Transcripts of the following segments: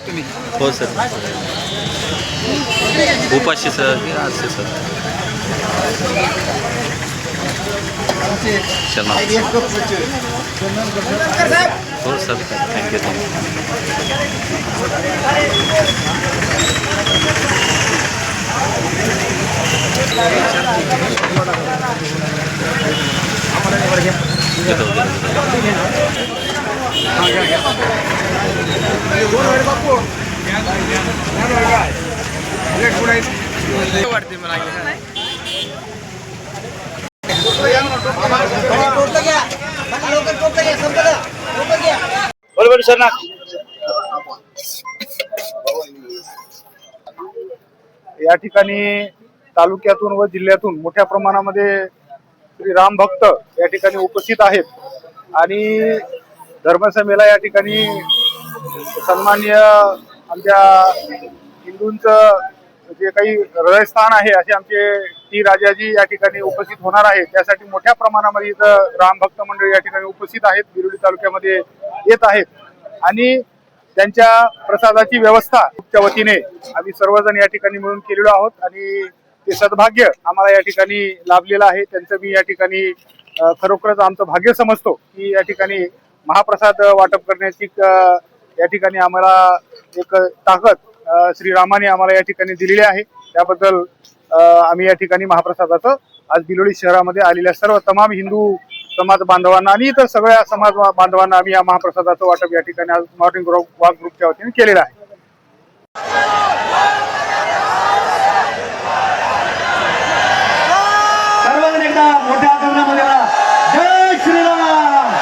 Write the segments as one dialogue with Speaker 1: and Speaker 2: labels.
Speaker 1: तुम्ही
Speaker 2: हो सर, उपाशी सर असे सर शर्मा हो सर, थँक्यू
Speaker 1: वाटते मला
Speaker 3: बरोबर सर ना. या ठिकाणी तालुक्यातून व जिल्ह्यातून मोठ्या प्रमाणामध्ये श्री राम भक्त या ठिकाणी उपस्थित आहेत आणि धर्मसभेला या ठिकाणी सन्माननीय आमच्या हिंदूंचं जे काही हृदयस्थान आहे असे आमचे टी राजाजी या ठिकाणी उपस्थित होणार आहेत. त्यासाठी मोठ्या प्रमाणामध्ये इथं रामभक्त मंडळी या ठिकाणी उपस्थित आहेत, बिरोली तालुक्यामध्ये येत आहेत आणि त्यांच्या प्रसादाची व्यवस्था च्या वतीने आम्ही सर्वजण या ठिकाणी मिळून केलेलो आहोत आणि ते सद्भाग्य आम्हाला या ठिकाणी लाभलेलं आहे. त्यांचं मी या ठिकाणी खरोखरच आमचं भाग्य समजतो की या ठिकाणी महाप्रसाद वाटप करण्याची या ठिकाणी आम्हाला एक ताकद श्रीरामाने आम्हाला या ठिकाणी दिलेली आहे. त्याबद्दल आम्ही या ठिकाणी महाप्रसादाचं आज बिलोली शहरामध्ये आलेल्या सर्व तमाम हिंदू समाज बांधवांना आणि इतर सगळ्या समाज बांधवांना आम्ही या महाप्रसादाचं वाटप या ठिकाणी आज मॉर्निंग वॉक ग्रुपच्या वतीने केलेलं आहे.
Speaker 4: सर्वजण एकदा मोठ्या आगमनामध्ये जय श्रीराम,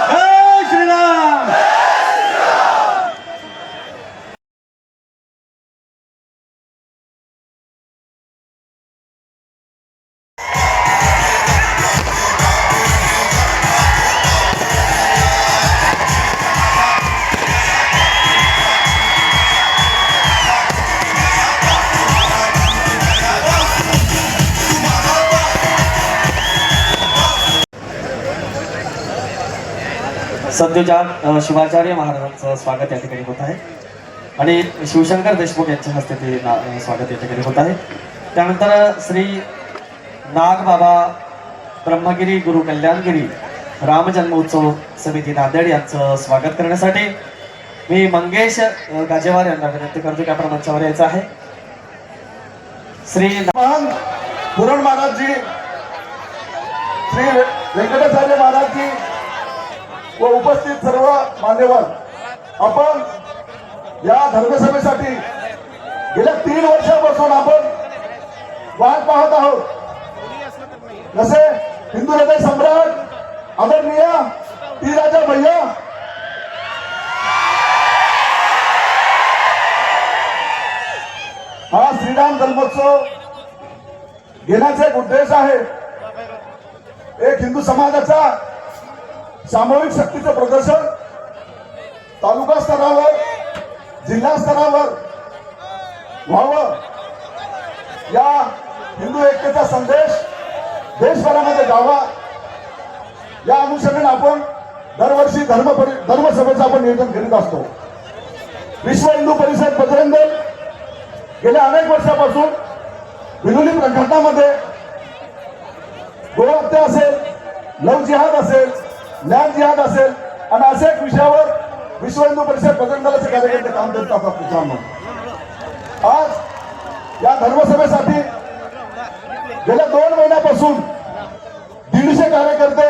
Speaker 4: जय श्रीराम. सद्गुरू शिवाचार्य महाराजांचं स्वागत या ठिकाणी होत आहे आणि शिवशंकर देशमुख यांच्या हस्ते ते स्वागत या ठिकाणी होत आहे. त्यानंतर श्री नागबाबा ब्रह्मगिरी गुरु कल्याणगिरी रामजन्मोत्सव समिती नांदेड यांचं स्वागत करण्यासाठी मी मंगेश गाजेवार यांना विनंती करतो की आपण मंचावर यायचं आहे. श्री पुरण महाराजजी, श्री व्यंकटाचार्य महाराजजी व उपस्थित सर्व मान्यवर, आपण या धर्मसभेसाठी गेल्या 3 वर्षापासून आपण वाट पाहत आहोत. जसे हिंदू हृदय सम्राट आदरणीय टी राजा भैया हा श्रीराम जन्मोत्सव घेण्याचा एक उद्देश आहे. एक हिंदू समाजाचा सामूहिक शक्तीचं प्रदर्शन तालुका स्तरावर, जिल्हा स्तरावर व्हावं, या हिंदू एकतेचा संदेश देशभरामध्ये जावा, या अनुषंगाने आपण दरवर्षी धर्मसभेचं आपण नियोजन करीत असतो. विश्व हिंदू परिषद बजरंग दल गेल्या अनेक वर्षापासून बिलोली प्रकरणामध्ये गोहत्या असेल, लव जिहाद असेल, लँड जिहाद असेल आणि अशा एक विषयावर विश्व हिंदू परिषद बजरंग दलाचे कार्यकर्ते काम करत असतात. आज या धर्मसभेसाठी गेल्या 2 महिन्यापासून 150 कार्यकर्ते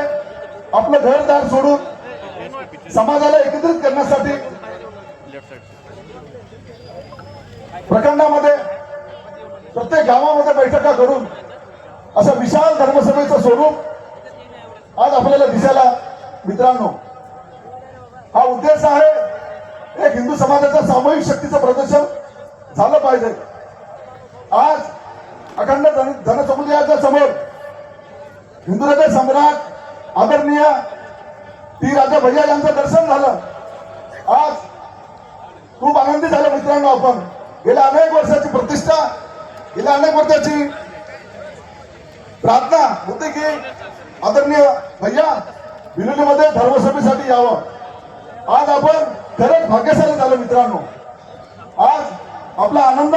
Speaker 4: आपलं घरदार सोडून समाजाला एकत्रित करण्यासाठी प्रखंडामध्ये प्रत्येक गावामध्ये बैठका करून असं विशाल धर्मसभेचं स्वरूप आज आपल्याला दिसायला. मित्रांनो, हा उद्देश आहे एक हिंदू समाजाच्या सामूहिक शक्तीचं प्रदर्शन झालं पाहिजे. आज अखंड जनसमुदायाच्या समोर हिंदू हृदय सम्राट आदरणीय टी राजा भैया यांचं दर्शन झालं. आज खूप आनंदी झालं मित्रांनो. आपण गेल्या अनेक वर्षाची प्रतिष्ठा, गेल्या अनेक वर्षाची प्रार्थना होते की आदरणीय भैया बिलोलीमध्ये धर्मसभेसाठी यावं. आज आपण
Speaker 5: खरंच भाग्यशाली झालं मित्रांनो. आज आपला आनंद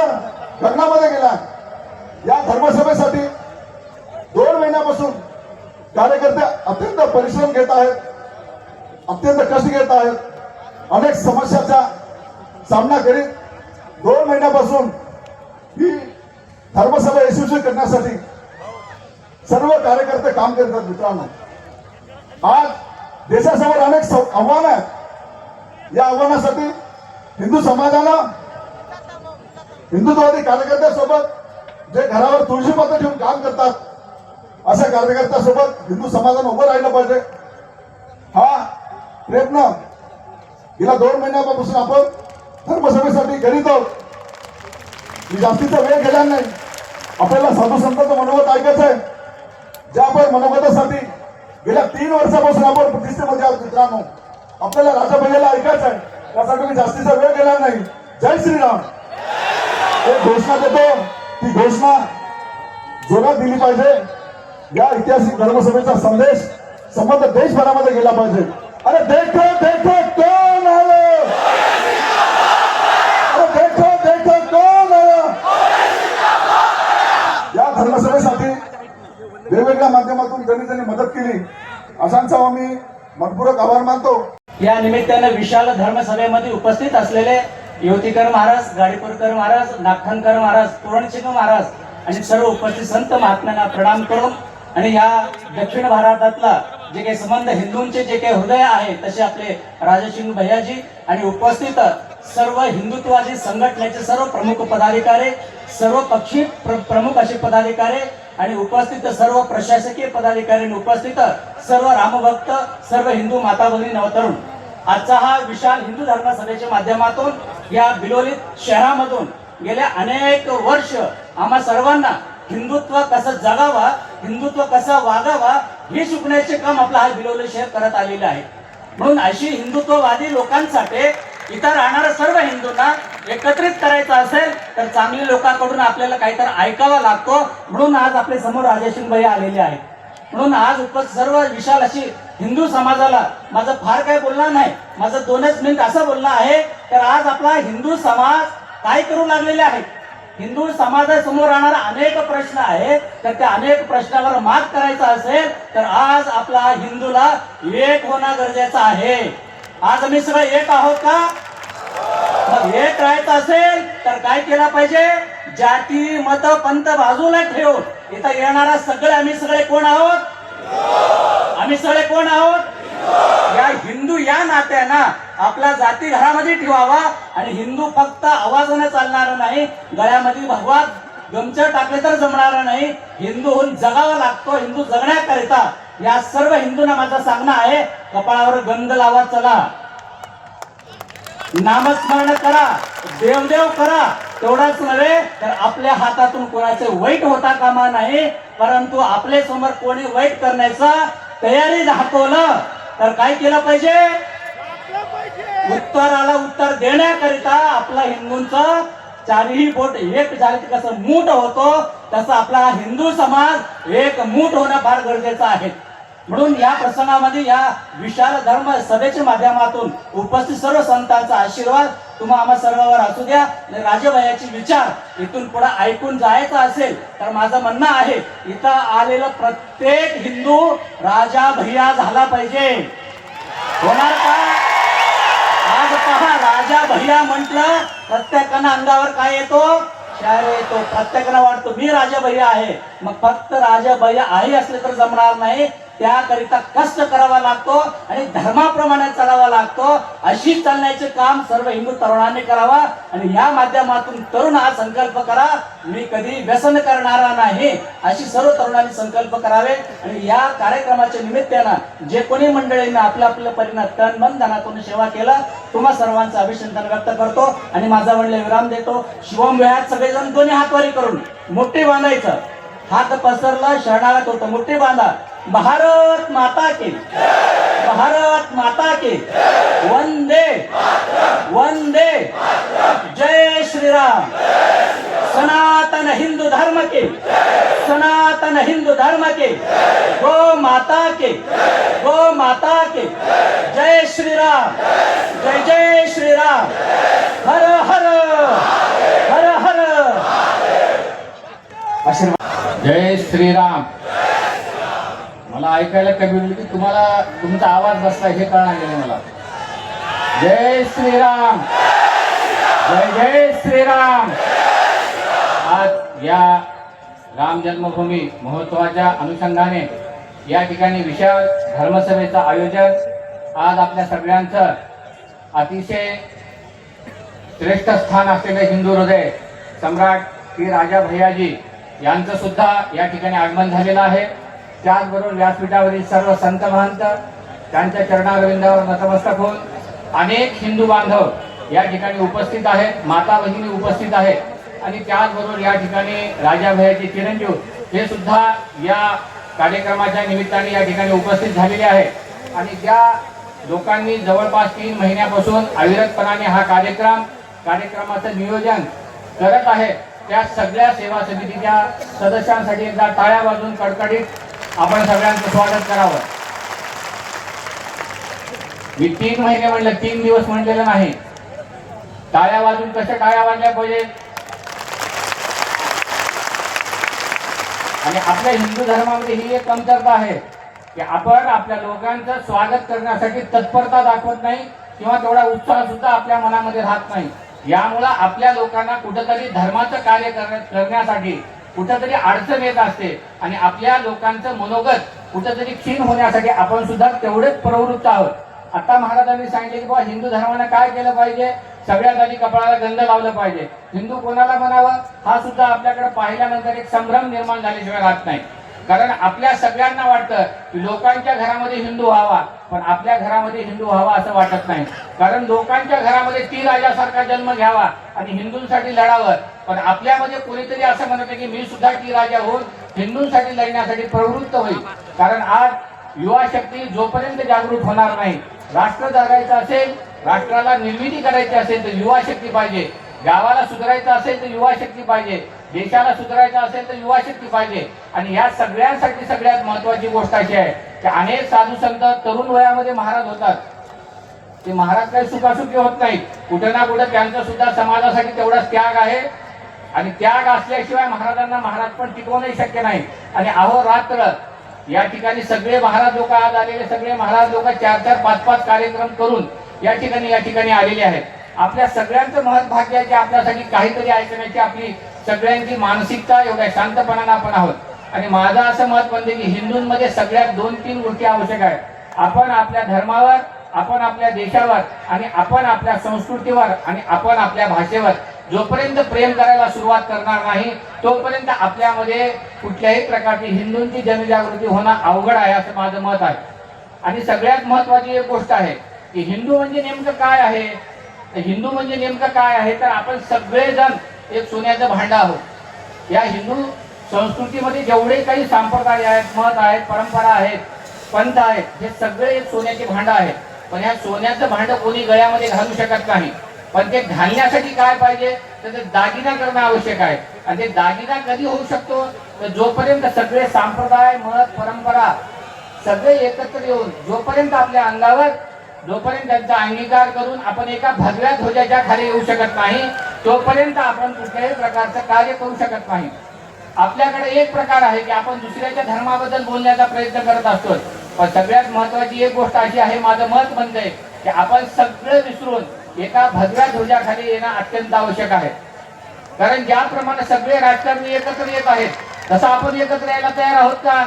Speaker 5: गगनामध्ये गेला. या धर्मसभेसाठी 2 महिन्यापासून कार्यकर्ते अत्यंत परिश्रम घेत आहेत, अत्यंत कष्ट घेत आहेत, अनेक समस्याचा सामना करीत 2 महिन्यापासून ही धर्मसभा यशस्वी करण्यासाठी सर्व कार्यकर्ते काम करतात. मित्रांनो, आज देशासमोर अनेक आव्हानं आहेत. या आव्हानासाठी हिंदू समाजानं हिंदुत्ववादी कार्यकर्त्यासोबत जे घरावर तुळशीपत्र ठेवून काम करतात अशा कार्यकर्त्यासोबत हिंदू समाजानं उभं राहिलं पाहिजे. हा प्रयत्न गेल्या 2 महिन्यापासून आपण धर्मसभेसाठी करीत आहोत. मी जास्तीचा वेळ गेला नाही. आपल्याला साधू संतांचं मनोगत ऐकायचं आहे. ज्या आपण मनोगतासाठी गेल्या 3 वर्षापासून आपण प्रतिष्ठेमध्ये आहोत. मित्रांनो, आपल्याला राजा भैयाला ऐकायचं आहे. त्यासाठी मी जास्तीचा वेळ गेला नाही. जय श्रीराम. एक घोषणा देतो, ती घोषणा जोरात दिली पाहिजे. या ऐतिहासिक धर्मसभेचा संदेश संबंध देशभरामध्ये गेला पाहिजे. अरे देखो देखो कोण आलं, अरे देखो देखो कोण आलं. या धर्मसभेसाठी वेगवेगळ्या माध्यमातून ज्यांनी ज्यांनी मदत केली अशांचा आम्ही मनपूर्वक आभार मानतो.
Speaker 6: या निमित्तानं विशाल धर्मसभेमध्ये उपस्थित असलेले युवतीकर महाराज, गाडीपूरकर महाराज, नागठाणकर महाराज, तोरणसिंह महाराज आणि सर्व उपस्थित संत महात्म्यांना प्रणाम करून आणि या दक्षिण भारतातला जे काही संबंध हिंदूंचे जे काही हृदय आहे तसे आपले राजसिंग भैयाजी आणि उपस्थित सर्व हिंदुत्वादी संघटनेचे सर्व प्रमुख पदाधिकारी, सर्व पक्षी प्रमुख असे पदाधिकारी आणि उपस्थित सर्व प्रशासकीय पदाधिकारी आणि उपस्थित सर्व रामभक्त, सर्व हिंदू माता भगिनी नवतरुण, आजचा हा विशाल हिंदू धर्मसभेच्या माध्यमातून या बिलोलीत शहरामधून गेल्या अनेक वर्ष आम्हा सर्वांना हिंदुत्व कसं जगावा, हिंदुत्व कसं वागावा हे शिकण्याचे काम आपला हा बिलोली शहर करत आलेलं आहे. म्हणून अशी हिंदुत्ववादी लोकांसाठी इथं राहणाऱ्या सर्व हिंदूंना एकत्रित करायचं असेल तर चांगल्या लोकांकडून आपल्याला काहीतरी ऐकावा लागतो. म्हणून आज आपले समोर राजसिंग भैया आलेले आहेत. म्हणून आज उपस्थित सर्व विशाल अशी हिंदू समाजाला माझं फार काय बोलणं नाही, माझं 2च मिनिट असं बोलणं आहे तर आज आपला हिंदू समाज काय करू लागलेले आहे. हिंदू समाजासमोर राहणारा अनेक प्रश्न आहेत तर त्या अनेक प्रश्नावर मात करायचा असेल तर आज आपला हिंदूला एक होणं गरजेचं आहे. आज आम्ही सगळे एक आहोत का? मग एक राहायचं असेल तर काय केलं पाहिजे? जाती मत पंथ बाजूला ठेवून इथं येणारा सगळे आम्ही सगळे कोण आहोत? आम्ही सगळे कोण आहोत? या हिंदू या नात्यानं आपला जाती घरामध्ये ठेवावा आणि हिंदू फक्त आवाजाने चालणार नाही, गळ्यामध्ये भगवा गमछा टाकले तर जमणार नाही. हिंदू होऊन जगावा लागतो. हिंदू जगण्याकरिता या सर्व हिंदूंना माझं सांगणं आहे, कपाळावर गंध लावा, चला नामस्मरण करा, देवदेव करा. तेवढाच नव्हे तर आपल्या हातातून कोणाचे वाईट होता कामा नाही, परंतु आपल्या समोर कोणी वाईट करण्याचा तयारी दाखवलं तर काय केलं पाहिजे? उत्तराला उत्तर देण्याकरिता आपला हिंदूंचं 4ही बोट एक झाले कसं मूठ होतो तसं आपला हिंदू समाज एक मूठ होणं फार गरजेचं आहे. म्हणून या प्रसंगामध्ये या विशाल धर्म सभेच्या माध्यमातून उपस्थित सर्व संतांचा आशीर्वाद तुम्हा आम्हा सर्वांवर असू द्या. राजभैयाचे विचार इथून पुढे ऐकून जायचं असेल तर माझं म्हणणं आहे, इथं आलेलं प्रत्येक हिंदू राजा भैया झाला पाहिजे. होणार का? आज पहा, राजा भैया म्हटलं प्रत्येकानं अंगावर काय येतो? शायर येतो. प्रत्येकाला वाटतो मी राजा भैया आहे. मग फक्त राजा भैया आहे असले तर जमणार नाही, त्याकरिता कष्ट करावा लागतो आणि धर्माप्रमाणे चालावा लागतो. अशी चालण्याचे काम सर्व हिंदू तरुणांनी करावा आणि या माध्यमातून तरुण हा संकल्प करा, मी कधी व्यसन करणारा नाही, अशी सर्व तरुणांनी संकल्प करावे. आणि या कार्यक्रमाच्या निमित्तानं जे कोणी मंडळींना आपल्या आपल्या परीने तन मन धनातून सेवा केला, तुम्हा सर्वांचं अभिनंदन व्यक्त करतो आणि माझा म्हणले विराम देतो. शिवम वेळात सगळेजण दोन्ही हातवारी करून मुठ्ठी बांधायचं, हात पसरला शरणागत होतं, मुठ्ठी बांधा. भारत माता के, भारत माता के, वंदे वंदे, जय श्रीराम. सनातन हिंदू धर्म के, सनातन हिंदू धर्म के, गो माता के, गो माता के, जय श्रीराम, जय जय जय श्रीराम. हर हर हर हर. आशीर्वाद. जय श्रीराम. मला ऐकायला कमी होईल की तुम्हाला तुमचा आवाज बसला हे कळणार गेलं मला. जय श्रीराम. जय जय श्रीराम. आज या राम जन्मभूमी महोत्सवाच्या अनुषंगाने या ठिकाणी विशाल धर्मसभेचं आयोजन आज आपल्या सगळ्यांचं अतिशय श्रेष्ठ स्थान असलेले हिंदू हृदय सम्राट श्री राजा भैयाजी यांचं सुद्धा या ठिकाणी आगमन झालेलं आहे. त्याचबरोबर व्यासपीठावरील सर्व संत महंत त्यांच्या चरणारविंदावर नतमस्तक होऊन अनेक हिंदू बांधव या ठिकाणी उपस्थित आहेत, माता भगिनी उपस्थित आहेत आणि त्याचबरोबर या ठिकाणी राजा भैयाचे चिरंजीव हे सुद्धा या कार्यक्रमाच्या निमित्ताने या ठिकाणी उपस्थित झालेले आहेत. आणि ज्या लोकांनी जवळपास 3 महिन्यापासून अविरतपणाने हा कार्यक्रमाचं नियोजन करत आहे त्या सगळ्या सेवा समितीच्या सदस्यांसाठी एकदा टाळ्या वाजवून कडकडीत आपण सगळ्यांचं स्वागत करावं. मी 3 महिने म्हणलं, 3 दिवस म्हणलेलं नाही. टाळ्या वाजून कशा टाळ्या वाजल्या पाहिजे. आणि आपल्या हिंदू धर्मामध्ये ही एक कमतरता आहे की आपण आपल्या लोकांचं स्वागत करण्यासाठी तत्परता दाखवत नाही किंवा तेवढा उत्साह सुद्धा आपल्या मनामध्ये राहत नाही. यामुळं आपल्या लोकांना कुठंतरी धर्माचं कार्य करण्यासाठी कुठंतरी अडचण येत असते आणि आपल्या लोकांचं मनोगत कुठंतरी क्षीण होण्यासाठी आपण सुद्धा तेवढेच प्रवृत्त आहोत. आता महाराजांनी सांगितले की बाबा हिंदू धर्मानं काय केलं पाहिजे, सगळ्यात आधी कपाळाला गंध लावलं पाहिजे. हिंदू कोणाला म्हणावं हा सुद्धा आपल्याकडे पाहिल्यानंतर एक संभ्रम निर्माण झाल्याशिवाय राहत नाही. कारण आपल्या सगळ्यांना वाटतं की लोकांच्या घरामध्ये हिंदू व्हावा, पण आपल्या घरामध्ये हिंदू व्हावा असं वाटत नाही. कारण लोकांच्या घरामध्ये ती राजासारखा जन्म घ्यावा आणि हिंदूंसाठी लढावं, पण आपल्यामध्ये कोणीतरी असं म्हणत की मी सुद्धा ती राजा होऊन हिंदूंसाठी लढण्यासाठी प्रवृत्त होईल. कारण आज युवा शक्ती जोपर्यंत जागृत होणार नाही, राष्ट्र जगायचं असेल, राष्ट्राला निर्मिती करायची असेल तर युवा शक्ती पाहिजे. गावाला सुधारायचं असेल तर युवा शक्ती पाहिजे. देशाला सुधारायचं असेल तर युवा शक्ती पाहिजे. आणि या सगळ्यांसाठी सगळ्यात महत्वाची गोष्ट अशी आहे की अनेक साधू संत तरुण वयामध्ये महाराज होतात. ते महाराज काही सुखासुखी होत नाहीत. कुठे ना कुठे त्यांचा सुद्धा समाजासाठी तेवढाच त्याग आहे आणि त्याग असल्याशिवाय महाराजांना महाराज पण टिकवणं शक्य नाही. आणि अहोरात्र या ठिकाणी सगळे महाराज लोक आज आलेले सगळे महाराज लोक 4-4, 5-5 कार्यक्रम करून या ठिकाणी आलेले आहेत. आपल्या सगळ्यांचं महत् भाग्य आहे की आपल्यासाठी काहीतरी ऐकण्याची आपली सगळ्यांची मानसिकता एवढ्या शांतपणाने आपण आहोत. आणि माझं असं मत म्हणते की हिंदूंमध्ये सगळ्यात 2-3 गोष्टी आवश्यक आहेत. आपण आपल्या धर्मावर, आपण आपल्या देशावर आणि आपण आपल्या संस्कृतीवर आणि आपण आपल्या भाषेवर जोपर्यंत प्रेम करायला सुरुवात करणार नाही तोपर्यंत आपल्यामध्ये कुठल्याही प्रकारची हिंदूंची जनजागृती होणं अवघड आहे असं माझं मत आहे. आणि सगळ्यात महत्वाची एक गोष्ट आहे की हिंदू म्हणजे नेमकं काय आहे. हिंदू म्हणजे नेमकं काय आहे तर आपण सगळेजण एक सोन्याचं भांडं आहोत. या हिंदू संस्कृतीमध्ये जेवढे काही संप्रदाय आहेत, मत आहेत, परंपरा आहेत, पंथ आहेत, हे सगळे एक सोन्याचे भांडं आहेत. पण या सोन्याचं भांडं कोणी गळ्यामध्ये घालू शकत नाही. पण ते घालण्यासाठी काय पाहिजे तर ते दागिना करणं आवश्यक आहे. आणि ते दागिना कधी होऊ शकतो तर जोपर्यंत सगळे संप्रदाय, मत, परंपरा सगळे एकत्र येऊन जोपर्यंत आपल्या अंगावर जोपर्यंत त्यांचा अंगीकार करून आपण एका भगव्या ध्वजाच्या खाली येऊ शकत नाही तोपर्यंत आपण कुठल्याही प्रकारचं कार्य करू शकत नाही. आपल्याकडे एक प्रकार आहे की आपण दुसऱ्याच्या धर्माबद्दल बोलण्याचा प्रयत्न करत असतो. पण सगळ्यात महत्वाची एक गोष्ट अशी आहे, माझं मत म्हणतंय की आपण सगळं विसरून एका भगव्या ध्वजाखाली येणं अत्यंत आवश्यक आहे. कारण ज्याप्रमाणे सगळे राजकारणी एकत्र येत आहेत तसं आपण एकत्र यायला तयार आहोत का.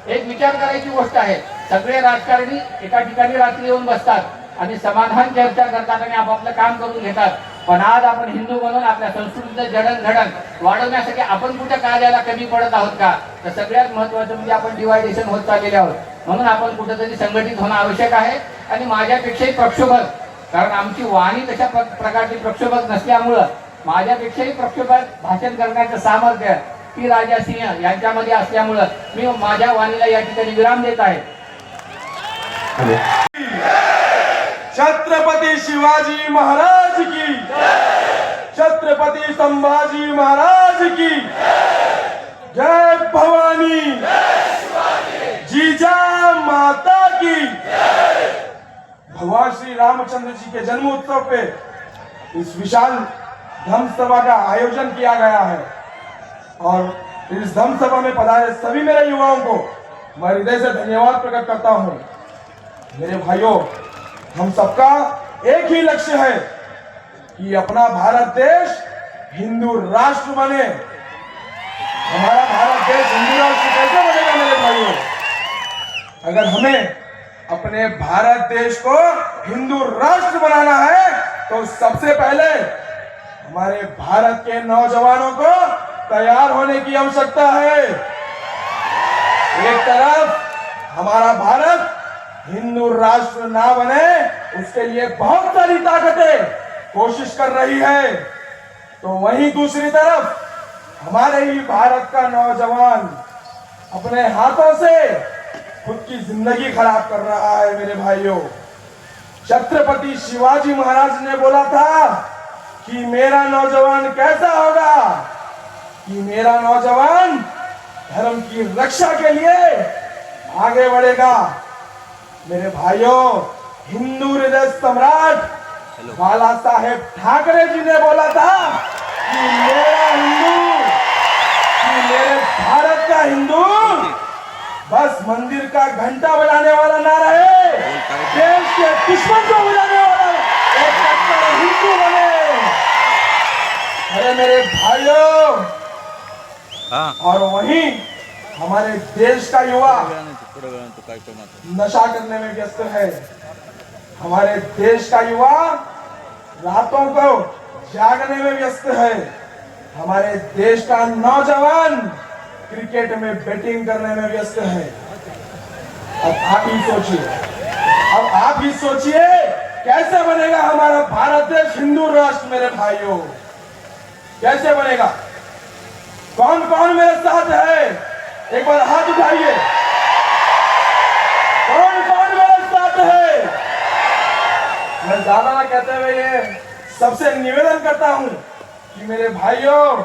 Speaker 6: एक विचार करायची गोष्ट आहे. सगळे राजकारणी एका ठिकाणी रात्री येऊन बसतात आणि समाधान चर्चा करतात आणि आपापलं काम करून घेतात. पण आज आपण हिंदू म्हणून आपल्या संस्कृतीचं जडणघडण वाढवण्यासाठी आपण कुठे कार्याला कमी पडत आहोत का. तर सगळ्यात महत्वाचं म्हणजे आपण डिवायडेशन होत चाललेले आहोत. म्हणून आपण कुठेतरी संघटित होणं आवश्यक आहे. आणि माझ्यापेक्षाही प्रक्षोभक, कारण आमची वाणी तशा प्रकारची प्रक्षोभक नसल्यामुळं माझ्यापेक्षाही प्रक्षोभक भाषण करण्याचं सामर्थ्य ती राजा सिंह यांच्यामध्ये असल्यामुळं मी माझ्या वाणीला या ठिकाणी विराम देत आहे.
Speaker 7: छत्रपती शिवाजी महाराज की, छत्रपती संभाजी महाराज की जय. भवानी जिजा माता की. भगवान श्री रामचंद्र जी के जन्म उत्सव पे इस विशाल धम्म सभा का आयोजन किया गया है। और इस धम्म सभा में पधारे सभी मेरे युवाओं को मैं हृदय से धन्यवाद प्रकट करता हूं। मेरे भाइयों, हम सबका एक ही लक्ष्य है कि अपना भारत देश हिंदू राष्ट्र बने। हमारा भारत देश हिंदू राष्ट्र कैसे बनेगा मेरे भाइयों? अगर हमें अपने भारत देश को हिंदू राष्ट्र बनाना है तो सबसे पहले हमारे भारत के नौजवानों को तैयार होने की आवश्यकता है। एक तरफ हमारा भारत हिंदू राष्ट्र ना बने, उसके लिए बहुत सारी ताकतें कोशिश कर रही है, तो वहीं दूसरी तरफ हमारे ही भारत का नौजवान अपने हाथों से खुद की जिंदगी खराब कर रहा है। मेरे भाइयों, छत्रपति शिवाजी महाराज ने बोला था कि मेरा नौजवान कैसा होगा, कि मेरा नौजवान धर्म की रक्षा के लिए आगे बढ़ेगा। मेरे भाइयों, हिंदू हृदय सम्राट बाला साहेब ठाकरे जी ने बोला था कि मेरा हिंदू, कि मेरे भारत का हिंदू बस मंदिर का घंटा बजाने वाला ना रहे, देश के दुश्मन को बजाने वाला एक सच्चा हिंदू बने। अरे मेरे भाइयों, और वहीं हमारे देश का युवा नशा करने में व्यस्त है। हमारे देश का युवा रातों को जागने में व्यस्त है। हमारे देश का नौजवान क्रिकेट में बैटिंग करने में व्यस्त है। अब आप ही सोचिए कैसे बनेगा हमारा भारत देश हिंदू राष्ट्र। मेरे भाइयों, कैसे बनेगा? कौन कौन मेरे साथ है? एक बार हाथ उठाइए। कौन कौन मेरे साथ है? मैं ज्यादा ना कहते हुए ये सबसे निवेदन करता हूं कि मेरे भाइयों,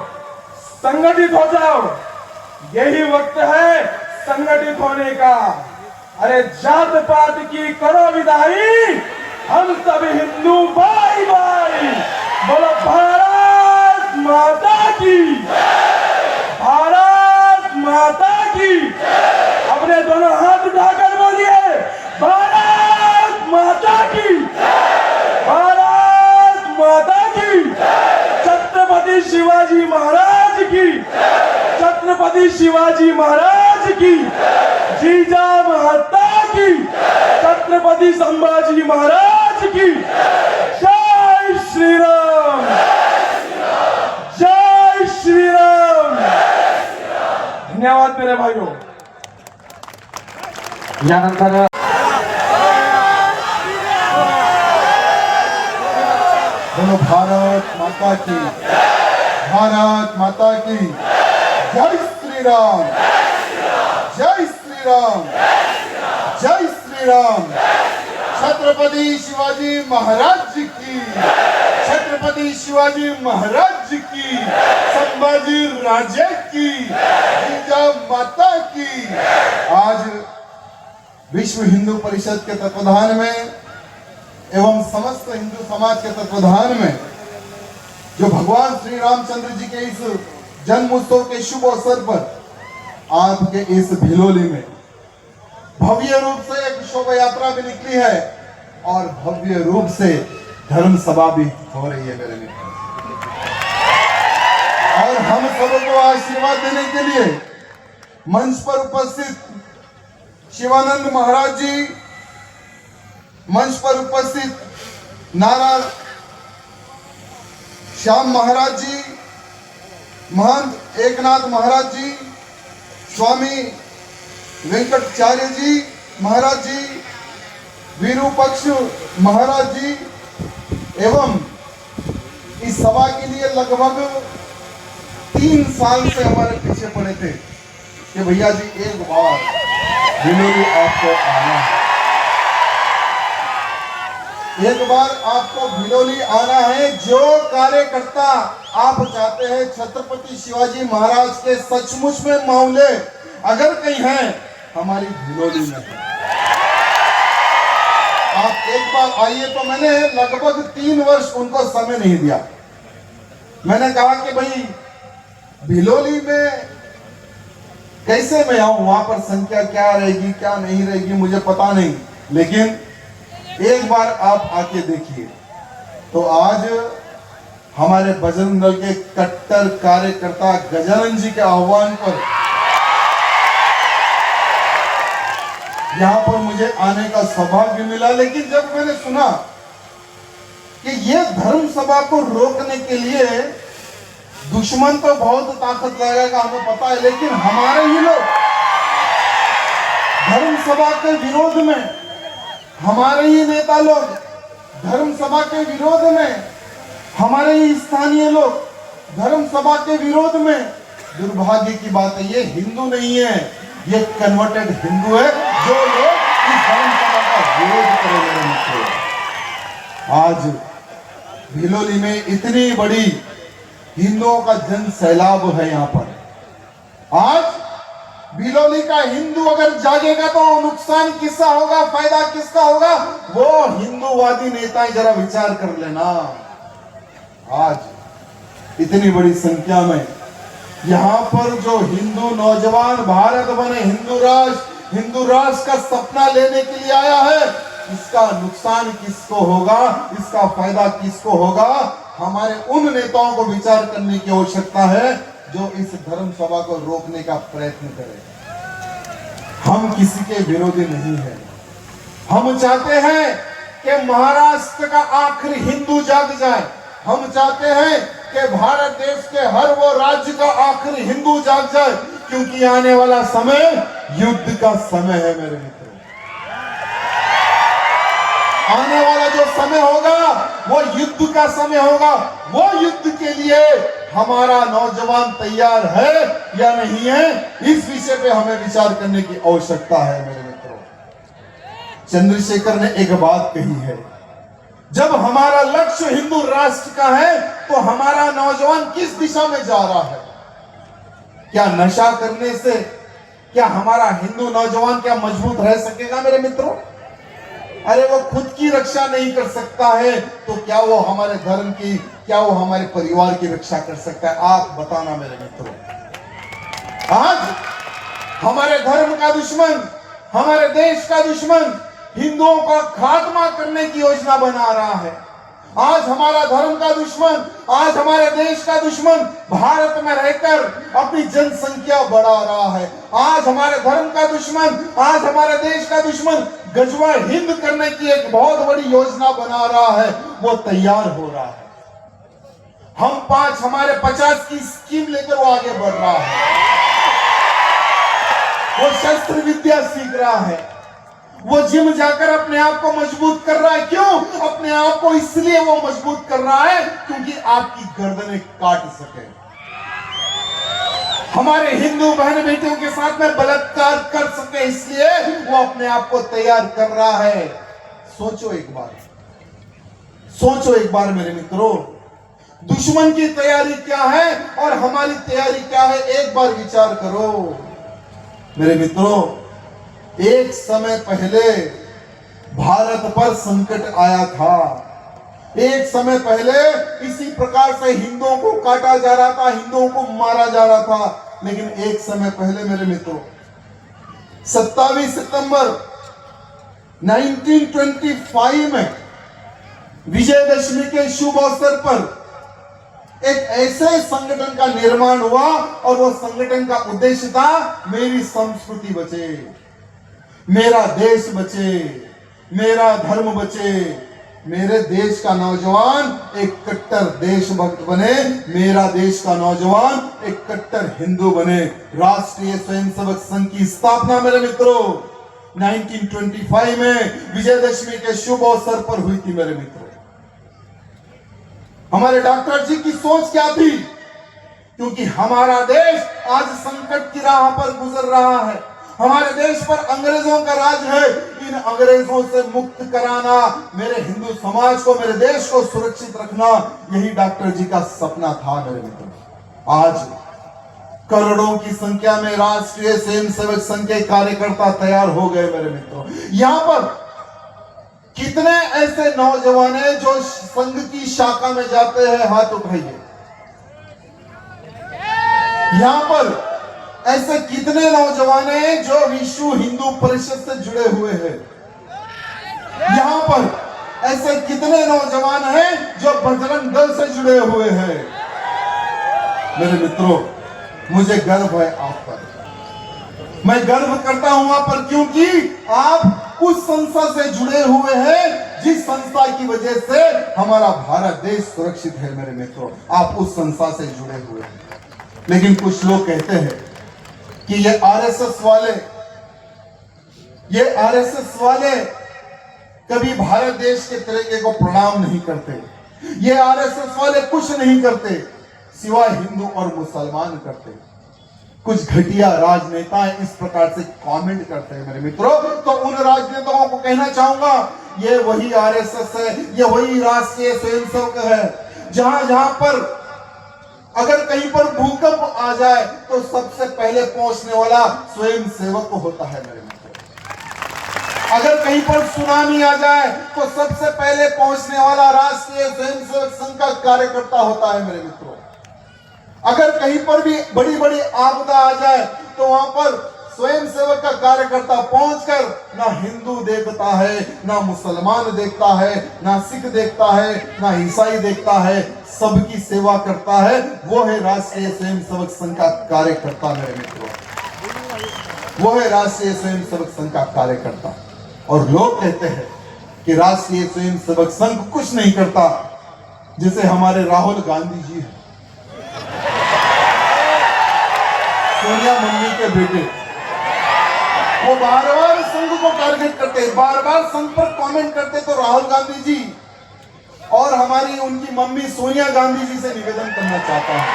Speaker 7: संगठित हो जाओ। यही वक्त है संगठित होने का। अरे जात पात की करो विदाई, हम सब हिंदू भाई भाई। बोलो भारत माता की, भारत माता की। अपने दोनों हाथ उठाकर बोलिए, भारत माता की, भारत माता की। छत्रपति शिवाजी महाराज की, छत्रपति शिवाजी महाराज की। जीजा माता की, छत्रपति संभाजी महाराज की। जय श्री राम, जय श्री राम। धन्यवाद मेरे भाइयों।
Speaker 4: यानंतर
Speaker 5: बोलो भारत माता की, भारत माता की। जय श्री राम, जय श्री राम, जय श्री राम। छत्रपति शिवाजी महाराज की, छत्रपति शिवाजी महाराज की। संभाजी राजे की, जीजा माता की। आज विश्व हिंदू परिषद के तत्वाधान में एवं समस्त हिंदू समाज के तत्वाधान में जो भगवान श्री रामचंद्र जी के इस जन्म उत्सव के शुभ अवसर पर आपके इस भिलोली में भव्य रूप से एक शोभा यात्रा भी निकली है और भव्य रूप से धर्म सभा भी हो रही है मेरे मित्र। और हम सबको आशीर्वाद देने के लिए मंच पर उपस्थित शिवानंद महाराज जी, मंच पर उपस्थित नारा श्याम महाराज जी, महंत एकनाथ महाराज जी, स्वामी वेंकटाचार्य जी महाराज जी, विरूपक्ष महाराज जी एवं इस सभा के लिए लगभग 3 साल से हमारे पीछे पड़े थे कि भैया जी एक बार भिलोली आपको आना है, एक बार आपको भिलोली आना है। जो कार्यकर्ता आप चाहते हैं छत्रपति शिवाजी महाराज के सचमुच में मामले अगर कहीं हैं, हमारी भिलोली में है। आप एक बार आइए। तो मैंने लगभग 3 वर्ष उनको समय नहीं दिया। मैंने कहा कि भाई भिलोली में कैसे मैं आऊं, वहां पर संख्या क्या रहेगी क्या नहीं रहेगी मुझे पता नहीं, लेकिन एक बार आप आके देखिए। तो आज हमारे बजरंग दल के कट्टर कार्यकर्ता गजानन जी के आह्वान पर यहां पर मुझे आने का सौभाग्य मिला। लेकिन जब मैंने सुना कि ये धर्म सभा को रोकने के लिए दुश्मन तो बहुत ताकत लगाएगा हमें पता है, लेकिन हमारे ही लोग धर्म सभा के विरोध में, हमारे ही नेता लोग धर्म सभा के विरोध में, हमारे ही स्थानीय लोग धर्म सभा के विरोध में। दुर्भाग्य की बात है ये हिंदू नहीं है, ये कन्वर्टेड हिंदू है जो लोग इस धर्म सभा का विरोध करेंगे। आज भिलोली में इतनी बड़ी हिंदुओं का जन सैलाब है। यहाँ पर आज भिलोली का हिंदू अगर जागेगा तो नुकसान किसका होगा, फायदा किसका होगा, वो हिंदूवादी नेता जरा विचार कर लेना। आज इतनी बड़ी संख्या में यहाँ पर जो हिंदू नौजवान भारत बने, हिंदू राष्ट्र का सपना लेने के लिए आया है, इसका नुकसान किसको होगा, इसका फायदा किसको होगा, हमारे उन नेताओं को विचार करने की आवश्यकता है जो इस धर्म सभा को रोकने का प्रयत्न करें। हम किसी के विरोधी नहीं हैं। हम चाहते हैं कि महाराष्ट्र का आखिरी हिंदू जाग जाए। हम चाहते हैं कि भारत देश के हर वो राज्य का आखिरी हिंदू जाग जाए, क्योंकि आने वाला समय युद्ध का समय है मेरे मित्रों। आने वाला जो समय होगा वो युद्ध का समय होगा। वो युद्ध के लिए हमारा नौजवान तैयार है या नहीं है, इस विषय पे हमें विचार करने की आवश्यकता है मेरे मित्रों। चंद्रशेखर ने एक बात कही है, जब हमारा लक्ष्य हिंदू राष्ट्र का है तो हमारा नौजवान किस दिशा में जा रहा है। क्या नशा करने से क्या हमारा हिंदू नौजवान क्या मजबूत रह सकेगा मेरे मित्रों? अरे वो खुद की रक्षा नहीं कर सकता है तो क्या वो हमारे धर्म की, क्या वो हमारे परिवार की रक्षा कर सकता है? आप बताना मेरे मित्रों। आज हमारे धर्म का दुश्मन, हमारे देश का दुश्मन हिंदुओं का खात्मा करने की योजना बना रहा है। आज हमारा धर्म का दुश्मन, आज हमारे देश का दुश्मन भारत में रहकर अपनी जनसंख्या बढ़ा रहा है। आज हमारे धर्म का दुश्मन, आज हमारे देश का दुश्मन गजवा हिंद करने की एक बहुत बड़ी योजना बना रहा है, वो तैयार हो रहा है। हम 5 हमारे 50 की स्कीम लेकर वो आगे बढ़ रहा है। वो शस्त्र विद्या सीख रहा है, वो जिम जाकर अपने आप को मजबूत कर रहा है। क्यों? अपने आप को इसलिए वो मजबूत कर रहा है क्योंकि आपकी गर्दनें काट सके। हमारे हिंदू बहन बेटियों के साथ में बलात्कार कर सके, इसलिए वो अपने आप को तैयार कर रहा है। सोचो एक बार, सोचो एक बार मेरे मित्रों, दुश्मन की तैयारी क्या है और हमारी तैयारी क्या है, एक बार विचार करो मेरे मित्रों। एक समय पहले भारत पर संकट आया था। एक समय पहले इसी प्रकार से हिंदुओं को काटा जा रहा था, हिंदुओं को मारा जा रहा था। लेकिन एक समय पहले मेरे मित्रों 27 सितंबर 1925 में विजयदशमी के शुभ अवसर पर एक ऐसे संगठन का निर्माण हुआ और वो संगठन का उद्देश्य था मेरी संस्कृति बचे, मेरा देश बचे, मेरा धर्म बचे, मेरे देश का नौजवान एक कट्टर देशभक्त बने, मेरा देश का नौजवान एक कट्टर हिंदू बने। राष्ट्रीय स्वयंसेवक संघ की स्थापना मेरे मित्रों 1925 में विजयदशमी के शुभ अवसर पर हुई थी मेरे मित्रों। हमारे डॉक्टर जी की सोच क्या थी? क्योंकि हमारा देश आज संकट की राह पर गुजर रहा है, हमारे देश पर अंग्रेजों का राज है, इन अंग्रेजों से मुक्त कराना, मेरे हिंदू समाज को, मेरे देश को सुरक्षित रखना, यही डॉक्टर जी का सपना था मेरे मित्रों। आज करोड़ों की संख्या में राष्ट्रीय स्वयंसेवक संघ के कार्यकर्ता तैयार हो गए मेरे मित्रों। यहां पर कितने ऐसे नौजवान हैं जो संघ की शाखा में जाते हैं? हाथ उठाइए। यहां पर ऐसे कितने नौजवान हैं जो विश्व हिंदू परिषद से जुड़े हुए हैं? यहां पर ऐसे कितने नौजवान हैं जो बजरंग दल से जुड़े हुए हैं? मेरे मित्रों, मुझे गर्व है आप पर। मैं गर्व करता हूं आप पर क्योंकि आप उस संस्था से जुड़े हुए हैं जिस संस्था की वजह से हमारा भारत देश सुरक्षित है। मेरे मित्रों, आप उस संस्था से जुड़े हुए हैं। लेकिन कुछ लोग कहते हैं कि ये आरएसएस वाले कभी भारत देश के तिरंगे को प्रणाम नहीं करते। ये आरएसएस वाले कुछ नहीं करते सिवाय हिंदू और मुसलमान करते। कुछ घटिया राजनेता इस प्रकार से कमेंट करते हैं। मेरे मित्रों, तो उन राजनेताओं को कहना चाहूंगा, ये वही आरएसएस है, ये वही राष्ट्रीय स्वयंसेवक है जहां जहां पर अगर कहीं पर भूकंप आ जाए तो सबसे पहले पहुंचने वाला स्वयंसेवक होता है। मेरे मित्रों, अगर कहीं पर सुनामी आ जाए तो सबसे पहले पहुंचने वाला राष्ट्रीय स्वयंसेवक संघ का कार्यकर्ता होता है। मेरे मित्रों, अगर कहीं पर भी बड़ी बड़ी आपदा आ जाए तो वहां पर स्वयंसेवक का कार्यकर्ता पहुंचकर ना हिंदू देखता है, ना मुसलमान देखता है, ना सिख देखता है, ना ईसाई देखता है, सबकी सेवा करता है। वो है राष्ट्रीय स्वयंसेवक संघ का कार्यकर्ता। मेरे मित्रों, वो है राष्ट्रीय स्वयंसेवक संघ का कार्यकर्ता। और लोग कहते हैं कि राष्ट्रीय स्वयंसेवक संघ कुछ नहीं करता, जैसे हमारे राहुल गांधी जी हैं, सोनिया मम्मी के बेटे, वो बार बार संघ को टारगेट करते, बार बार संघ पर कमेंट करते। तो राहुल गांधी जी और हमारी उनकी मम्मी सोनिया गांधी जी से निवेदन करना चाहता हूं,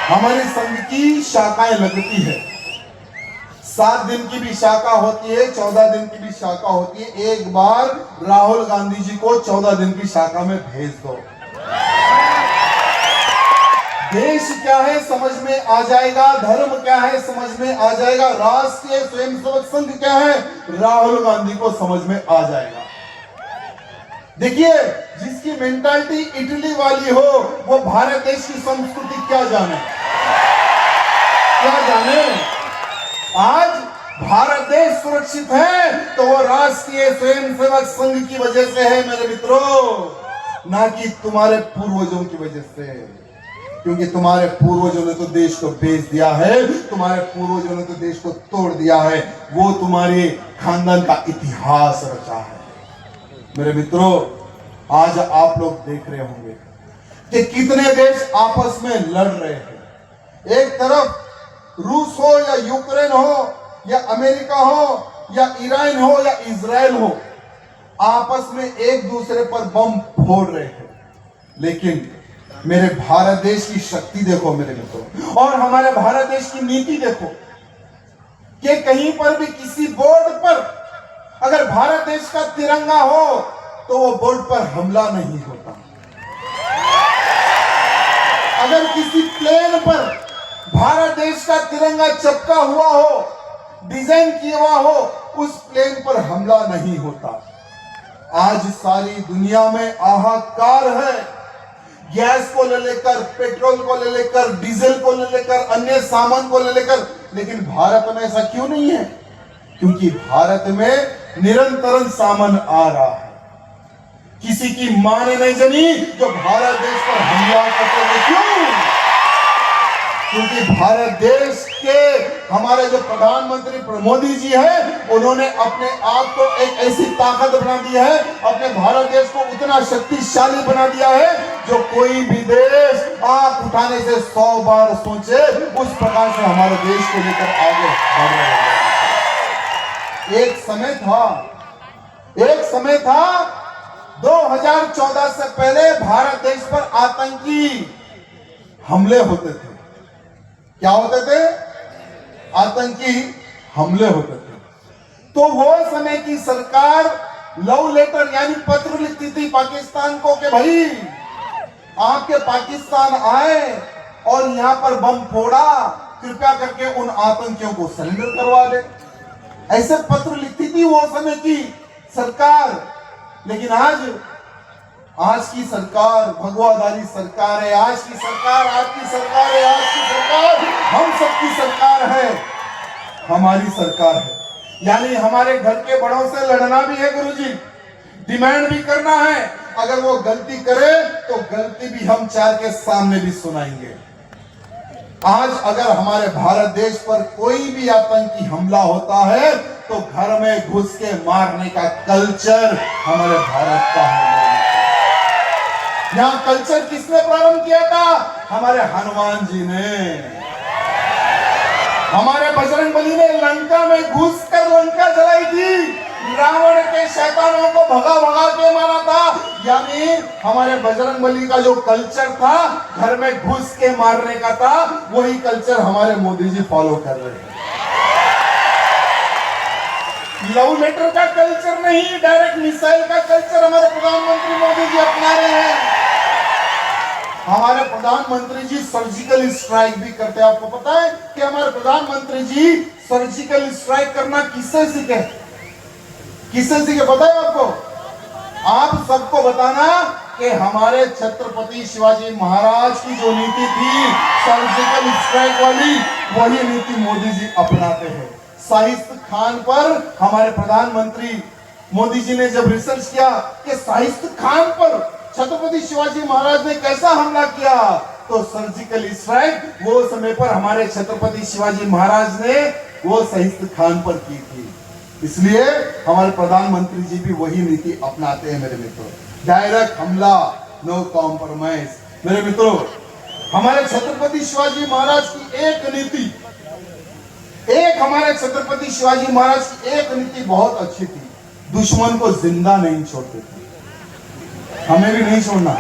Speaker 5: हमारे संघ की शाखाएं लगती है, 7 दिन की भी शाखा होती है, 14 दिन की भी शाखा होती है। एक बार राहुल गांधी जी को 14 दिन की शाखा में भेज दो, देश क्या है समझ में आ जाएगा, धर्म क्या है समझ में आ जाएगा, राष्ट्रीय स्वयंसेवक संघ क्या है राहुल गांधी को समझ में आ जाएगा। देखिए, जिसकी मेंटालिटी इटली वाली हो वो भारत देश की संस्कृति क्या जाने, क्या जाने। आज भारत देश सुरक्षित है तो वो राष्ट्रीय स्वयंसेवक संघ की वजह से है मेरे मित्रों, ना कि तुम्हारे पूर्वजों की वजह से। क्योंकि तुम्हारे पूर्वजों ने तो देश को बेच दिया है, तुम्हारे पूर्वजों ने तो देश को तोड़ दिया है, वो तुम्हारे खानदान का इतिहास रचा है। मेरे मित्रों, आज आप लोग देख रहे होंगे कि कितने देश आपस में लड़ रहे हैं। एक तरफ रूस हो या यूक्रेन हो या अमेरिका हो या ईरान हो या इजराइल हो, आपस में एक दूसरे पर बम फोड़ रहे हैं। लेकिन मेरे भारत देश की शक्ति देखो मेरे मित्रों, और हमारे भारत देश की नीति देखो कि कहीं पर भी किसी बोर्ड पर अगर भारत देश का तिरंगा हो तो वो बोर्ड पर हमला नहीं होता। अगर किसी प्लेन पर भारत देश का तिरंगा चिपका हुआ हो, डिजाइन किया हुआ हो, उस प्लेन पर हमला नहीं होता। आज सारी दुनिया में हाहाकार है, गैस को ले लेकर, पेट्रोल को ले लेकर, डीजल को ले लेकर, अन्य सामान को ले लेकर, लेकिन भारत में ऐसा क्यों नहीं है? क्योंकि भारत में निरंतर सामान आ रहा है। किसी की मां ने नहीं जानी जो भारत देश पर हमला करते हैं। क्यों? क्योंकि भारत देश के हमारे जो प्रधानमंत्री मोदी जी हैं, उन्होंने अपने आप को एक ऐसी ताकत बना दी है, अपने भारत देश को उतना शक्तिशाली बना दिया है जो कोई भी देश आंख उठाने से 100 बार सोचे, उस प्रकार से हमारे देश को लेकर आगे बढ़ रहे हैं। एक समय था 2014 से पहले भारत देश पर आतंकी हमले होते थे। क्या होते थे? आतंकी हमले होते थे। तो वो समय की सरकार लव लेटर यानी पत्र लिखती थी पाकिस्तान को कि भाई आपके पाकिस्तान आए और यहां पर बम फोड़ा, कृपया करके उन आतंकियों को सरेंडर करवा दे। ऐसे पत्र लिखती थी वो समय की सरकार, लेकिन आज की सरकार भगवाधारी सरकार है। आज की सरकार आपकी सरकार है। आज की सरकार हम सबकी सरकार है, हमारी सरकार है। यानी हमारे घर के बड़ों से लड़ना भी है गुरुजी, डिमांड भी करना है। अगर वो गलती करे तो गलती भी हम चार के सामने भी सुनाएंगे। आज अगर हमारे भारत देश पर कोई भी आतंकी हमला होता है तो घर में घुस के मारने का कल्चर हमारे भारत का है। यहां कल्चर किसने प्रारंभ किया था? हमारे हनुमान जी ने, हमारे बजरंगबली ने लंका में घुसकर लंका जलाई थी, रावण के शैतानों को भगा भगा के मारा था। यानी हमारे बजरंगबली का जो कल्चर था घर में घुस के मारने का था, वही कल्चर हमारे मोदी जी फॉलो कर रहे हैं। लव लेटर का कल्चर नहीं, डायरेक्ट मिसाइल का कल्चर हमारे प्रधानमंत्री मोदी जी अपना रहे हैं। हमारे प्रधानमंत्री जी सर्जिकल स्ट्राइक भी करते हैं। आपको पता है कि हमारे प्रधानमंत्री जी सर्जिकल स्ट्राइक करना किससे सीखे? किससे सीखे पता है आपको? आप सबको बताना कि हमारे छत्रपति शिवाजी महाराज की जो नीति थी सर्जिकल स्ट्राइक वाली, वही नीति मोदी जी अपनाते हैं। शाहिद खान पर हमारे प्रधानमंत्री मोदी जी ने जब रिसर्च किया कि शाहिद खान पर छत्रपति शिवाजी महाराज ने कैसा हमला किया, तो सर्जिकल स्ट्राइक वो समय पर हमारे छत्रपति शिवाजी महाराज ने वो शाहिद खान पर की थी। इसलिए हमारे प्रधानमंत्री जी भी वही नीति अपनाते हैं मेरे मित्रों, डायरेक्ट हमला, नो कॉम्प्रोमाइज। मेरे मित्रों, हमारे छत्रपति शिवाजी महाराज की एक नीति, हमारे छत्रपति शिवाजी महाराज की एक नीति बहुत अच्छी थी, दुश्मन को जिंदा नहीं छोड़ते थे। हमें भी नहीं छोड़ना।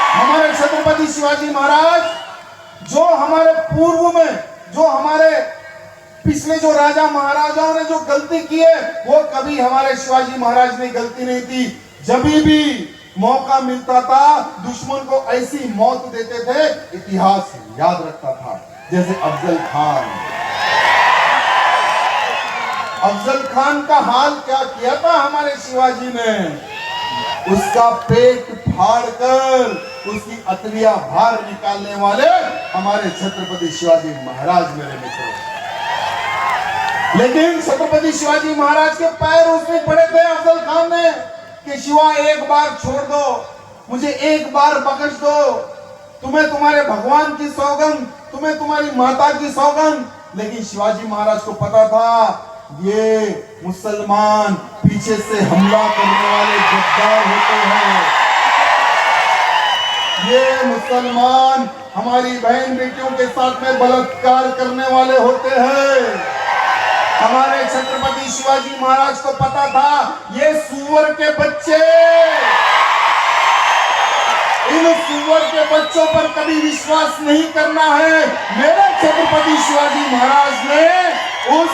Speaker 5: हमारे छत्रपति शिवाजी महाराज जो हमारे पूर्व में, जो हमारे पिछले जो राजा महाराजाओं ने जो गलती की है, वो कभी हमारे शिवाजी महाराज ने गलती नहीं की। जब भी मौका मिलता था दुश्मन को ऐसी मौत देते थे, इतिहास याद रखता था। जैसे अफजल खान का हाल क्या किया था हमारे शिवाजी ने? उसका पेट फाड़कर उसकी अतरिया बाहर निकालने वाले हमारे छत्रपति शिवाजी महाराज मेरे मित्रों। लेकिन छत्रपति शिवाजी महाराज के पैर उसमें पड़े थे अफजल खान ने कि शिवा एक बार छोड़ दो, मुझे एक बार बख्श दो, तुम्हें तुम्हारे भगवान की सौगंध, तुम्हें तुम्हारी माता की सौगंध। लेकिन शिवाजी महाराज को पता था ये मुसलमान पीछे से हमला करने वाले गद्दार होते हैं, ये मुसलमान हमारी बहन बेटियों के साथ में बलात्कार करने वाले होते हैं। हमारे छत्रपति शिवाजी महाराज को पता था ये सुअर के बच्चे, इन सुअर के बच्चों पर कभी विश्वास नहीं करना है। मेरे छत्रपति शिवाजी महाराज ने उस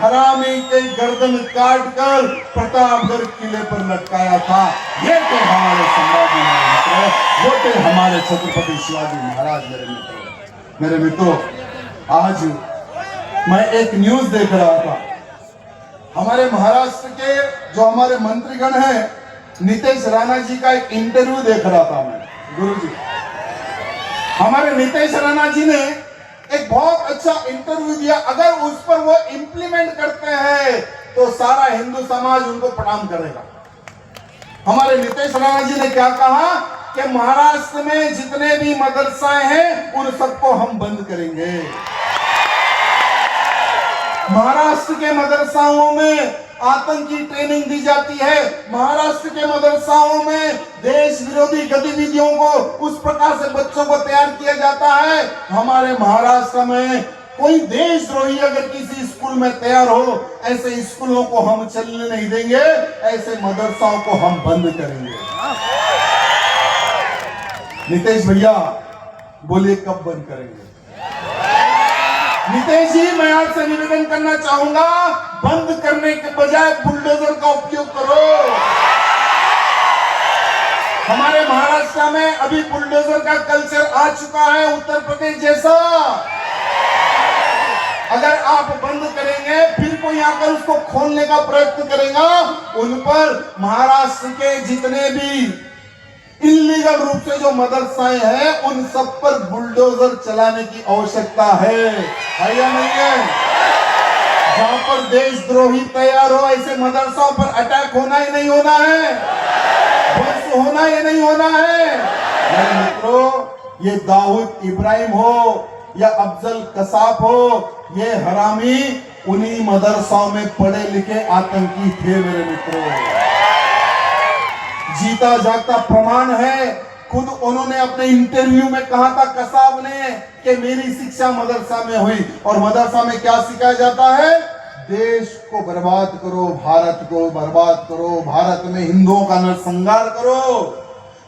Speaker 5: हरामी के गर्दन काटकर प्रतापगढ़ किले पर लटकाया था। ये थे हमारे संभाजी महाराज, वो थे हमारे छत्रपति शिवाजी महाराज मेरे मित्रों। आज मैं एक न्यूज देख रहा था, हमारे महाराष्ट्र के जो हमारे मंत्रीगण हैं, नीतीश राणा जी का एक इंटरव्यू देख रहा था मैं गुरुजी। हमारे नीतीश राणा जी ने एक बहुत अच्छा इंटरव्यू दिया। अगर उस पर वो इंप्लीमेंट करते हैं तो सारा हिंदू समाज उनको प्रणाम करेगा। हमारे नीतीश राणा जी ने क्या कहा कि महाराष्ट्र में जितने भी मदरसाएं हैं उन सबको हम बंद करेंगे। महाराष्ट्र के मदरसाओं में आतंकी ट्रेनिंग दी जाती है, महाराष्ट्र के मदरसाओं में देश विरोधी गतिविधियों को उस प्रकार से बच्चों को तैयार किया जाता है। हमारे महाराष्ट्र में कोई देशद्रोही अगर किसी स्कूल में तैयार हो, ऐसे स्कूलों को हम चलने नहीं देंगे, ऐसे मदरसाओं को हम बंद करेंगे। नीतीश भैया बोलिए कब बंद करेंगे? नीतीश जी, मैं आपसे निवेदन करना चाहूंगा, बंद करने के बजाय बुलडोजर का उपयोग करो। हमारे महाराष्ट्र में अभी बुलडोजर का कल्चर आ चुका है, उत्तर प्रदेश जैसा। अगर आप बंद करेंगे फिर कोई आकर उसको खोलने का प्रयत्न करेगा, उन पर महाराष्ट्र के जितने भी इलीगल रूप से जो मदरसाएं हैं उन सब पर बुलडोजर चलाने की आवश्यकता है या नहीं है? जहां पर देशद्रोही तैयार हो ऐसे मदरसाओं पर अटैक होना ही नहीं होना है, ध्वंस होना ही नहीं होना है। मेरे मित्रों, ये दाऊद इब्राहिम हो या अफजल कसाब हो, ये हरामी उन्हीं मदरसाओं में पढ़े लिखे आतंकी थे मेरे मित्रों। जीता जागता प्रमाण है, खुद उन्होंने अपने इंटरव्यू में कहा था कसाब ने कि मेरी शिक्षा मदरसा में हुई, और मदरसा में क्या सिखाया जाता है? देश को बर्बाद करो, भारत को बर्बाद करो, भारत में हिंदुओं का नरसंहार करो,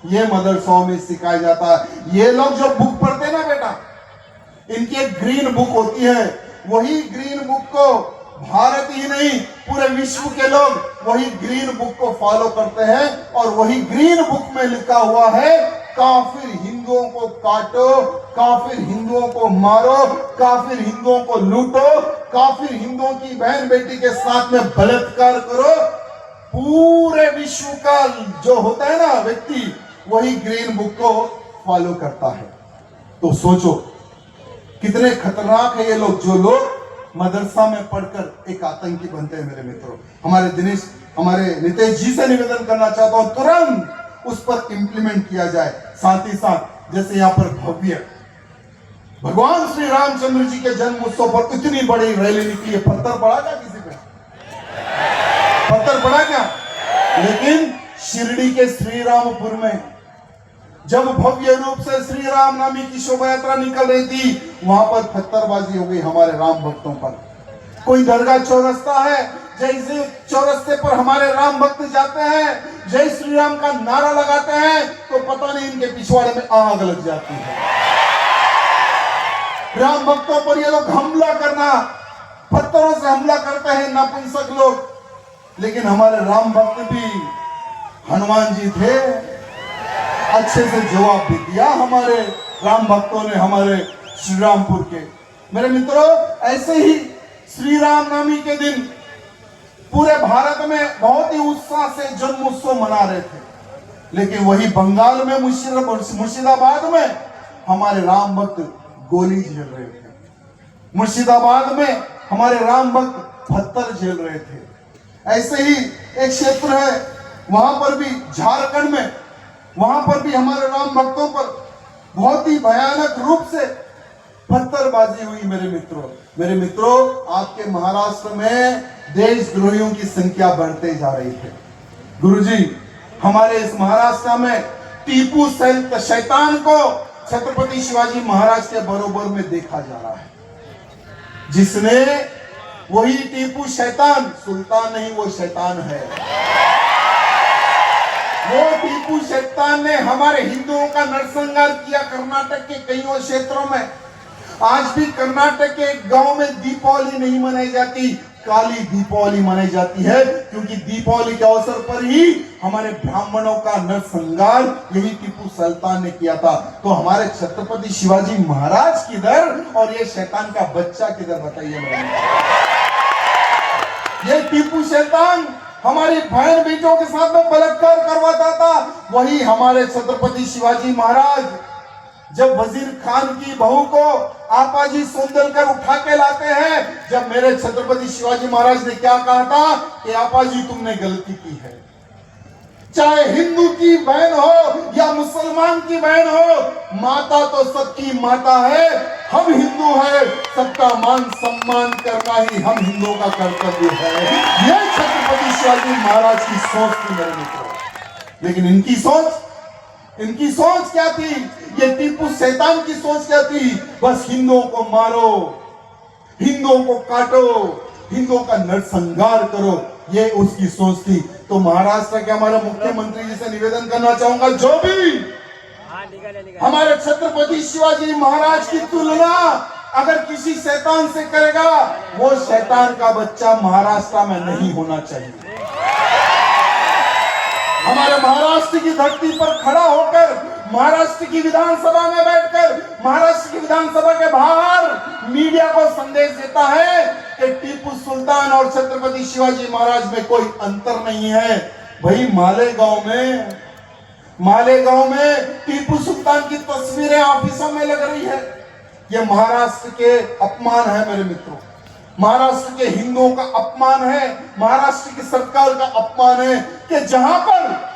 Speaker 5: ये मदरसाओं में सिखाया जाता है। ये लोग जो बुक पढ़ते ना बेटा, इनकी एक ग्रीन बुक होती है, वही ग्रीन बुक को भारत ही नहीं पूरे विश्व के लोग वही ग्रीन बुक को फॉलो करते हैं, और वही ग्रीन बुक में लिखा हुआ है काफिर हिंदुओं को काटो, काफिर हिंदुओं को मारो, काफिर हिंदुओं को लूटो, काफिर हिंदुओं की बहन बेटी के साथ में बलात्कार करो। पूरे विश्व का जो होता है ना व्यक्ति, वही ग्रीन बुक को फॉलो करता है। तो सोचो कितने खतरनाक है ये लोग, जो लोग मदरसा में पढ़कर एक आतंकी बनते हैं। मेरे मित्रों, हमारे नीतीश जी से निवेदन करना चाहता हूं, तुरंत उस पर इंप्लीमेंट किया जाए। साथ ही साथ जैसे यहाँ पर भव्य भगवान श्री रामचंद्र जी के जन्म उत्सव पर इतनी बड़ी रैली निकली है, पत्थर पड़ा क्या किसी पे? पत्थर पड़ा क्या? लेकिन शिरडी के श्री रामपुर में जब भव्य रूप से श्री राम नामी की शोभा यात्रा निकल रही थी, वहां पर पत्थरबाजी हो गई हमारे राम भक्तों पर। कोई दरगाह चौरस्ता है, जैसे चौरस्ते पर हमारे राम भक्त जाते हैं, जय श्री राम का नारा लगाते हैं, तो पता नहीं इनके पिछवाड़े में आग लग जाती है। राम भक्तों पर ये लोग हमला करना, पत्थरों से हमला करते हैं नपुंसक लोग। लेकिन हमारे राम भक्त भी हनुमान जी थे, अच्छे से जवाब भी दिया हमारे राम भक्तों ने हमारे श्री रामपुर के। मेरे मित्रों, ऐसे ही श्री राम नवमी के दिन पूरे भारत में बहुत ही उत्साह से जन्म उत्सव मना रहे थे, लेकिन वही बंगाल में मुर्शिदाबाद में हमारे राम भक्त गोली झेल रहे थे। मुर्शिदाबाद में हमारे राम भक्त पत्थर झेल रहे थे। ऐसे ही एक क्षेत्र है, वहां पर भी झारखंड में, वहां पर भी हमारे राम भक्तों पर बहुत ही भयानक रूप से पत्थरबाजी हुई। मेरे मित्रों, आपके महाराष्ट्र में देशद्रोहियों की संख्या बढ़ते जा रही है। गुरुजी, हमारे इस महाराष्ट्र में टीपू शैतान को छत्रपति शिवाजी महाराज के बरोबर में देखा जा रहा है, जिसने वही टीपू शैतान, सुल्तान नहीं वो शैतान है, वो टीपू शैतान ने हमारे हिंदुओं का नरसंहार किया कर्नाटक के कई क्षेत्रों में। आज भी कर्नाटक के गांव में दीपावली नहीं मनाई जाती, काली दीपावली मनाई जाती है, क्योंकि दीपावली के अवसर पर ही हमारे ब्राह्मणों का नरसंहार यही टीपू सुल्तान ने किया था। तो हमारे छत्रपति शिवाजी महाराज किधर और ये शैतान का बच्चा किधर, बताइए मेरे। ये टीपू शैतान हमारी बहन बेटियों के साथ में बलात्कार करवाता था, वही हमारे छत्रपति शिवाजी महाराज जब वजीर खान की बहू को आपाजी सोंदलकर उठा के लाते हैं, जब मेरे छत्रपति शिवाजी महाराज ने क्या कहा था कि आपाजी तुमने गलती की है, चाहे हिंदू की बहन हो या मुसलमान की बहन हो, माता तो सबकी माता है, हम हिंदू है, सबका मान सम्मान करना ही हम हिंदुओं का कर्तव्य है। यह छत्रपति शिवाजी महाराज की सोच थी मेरे मित्रों। लेकिन इनकी सोच क्या थी? ये टीपू शैतान की सोच क्या थी? बस हिंदुओं को मारो, हिंदुओं को काटो, हिंदुओं का नरसंहार करो, ये उसकी सोच थी। तो महाराष्ट्र के हमारे मुख्यमंत्री जी से निवेदन करना चाहूंगा, जो भी हमारे छत्रपति शिवाजी महाराज की तुलना अगर किसी शैतान से करेगा, वो शैतान का बच्चा महाराष्ट्र में नहीं होना चाहिए। हमारे महाराष्ट्र की धरती पर खड़ा होकर महाराष्ट्र की विधानसभा में बैठकर, महाराष्ट्र की विधानसभा के बाहर मीडिया को संदेश देता है कि टीपू सुल्तान और छत्रपति शिवाजी महाराज में कोई अंतर नहीं है। भाई मालेगांव में टीपू सुल्तान की तस्वीरें ऑफिसों में लग रही है। ये महाराष्ट्र के अपमान है मेरे मित्रों, महाराष्ट्र के हिंदुओं का अपमान है, महाराष्ट्र की सरकार का अपमान है कि जहां पर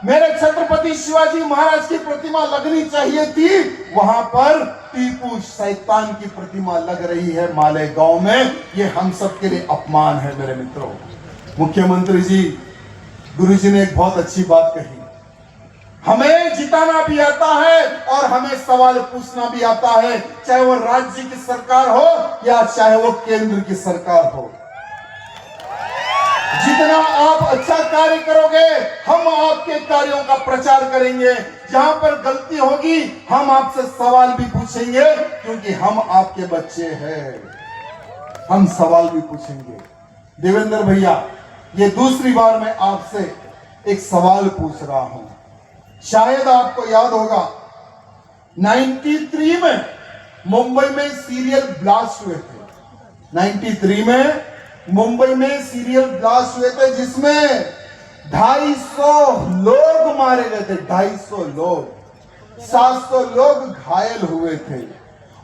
Speaker 5: मेरे छत्रपति शिवाजी महाराज की प्रतिमा लगनी चाहिए थी, वहां पर टीपू शैतान की प्रतिमा लग रही है मालेगांव में। ये हम सब के लिए अपमान है मेरे मित्रों। मुख्यमंत्री जी, गुरु जी ने एक बहुत अच्छी बात कही, हमें जिताना भी आता है और हमें सवाल पूछना भी आता है, चाहे वो राज्य की सरकार हो या चाहे वो केंद्र की सरकार हो। जितना आप अच्छा कार्य करोगे, हम आपके कार्यों का प्रचार करेंगे। जहां पर गलती होगी, हम आपसे सवाल भी पूछेंगे, क्योंकि हम आपके बच्चे हैं, हम सवाल भी पूछेंगे। देवेंद्र भैया, ये दूसरी बार मैं आपसे एक सवाल पूछ रहा हूं। शायद आपको याद होगा 93 में मुंबई में सीरियल ब्लास्ट हुए थे। 93 में मुंबई में सीरियल ब्लास्ट हुए थे, जिसमें 250 लोग मारे गए थे, 250 लोग, 700 लोग घायल हुए थे।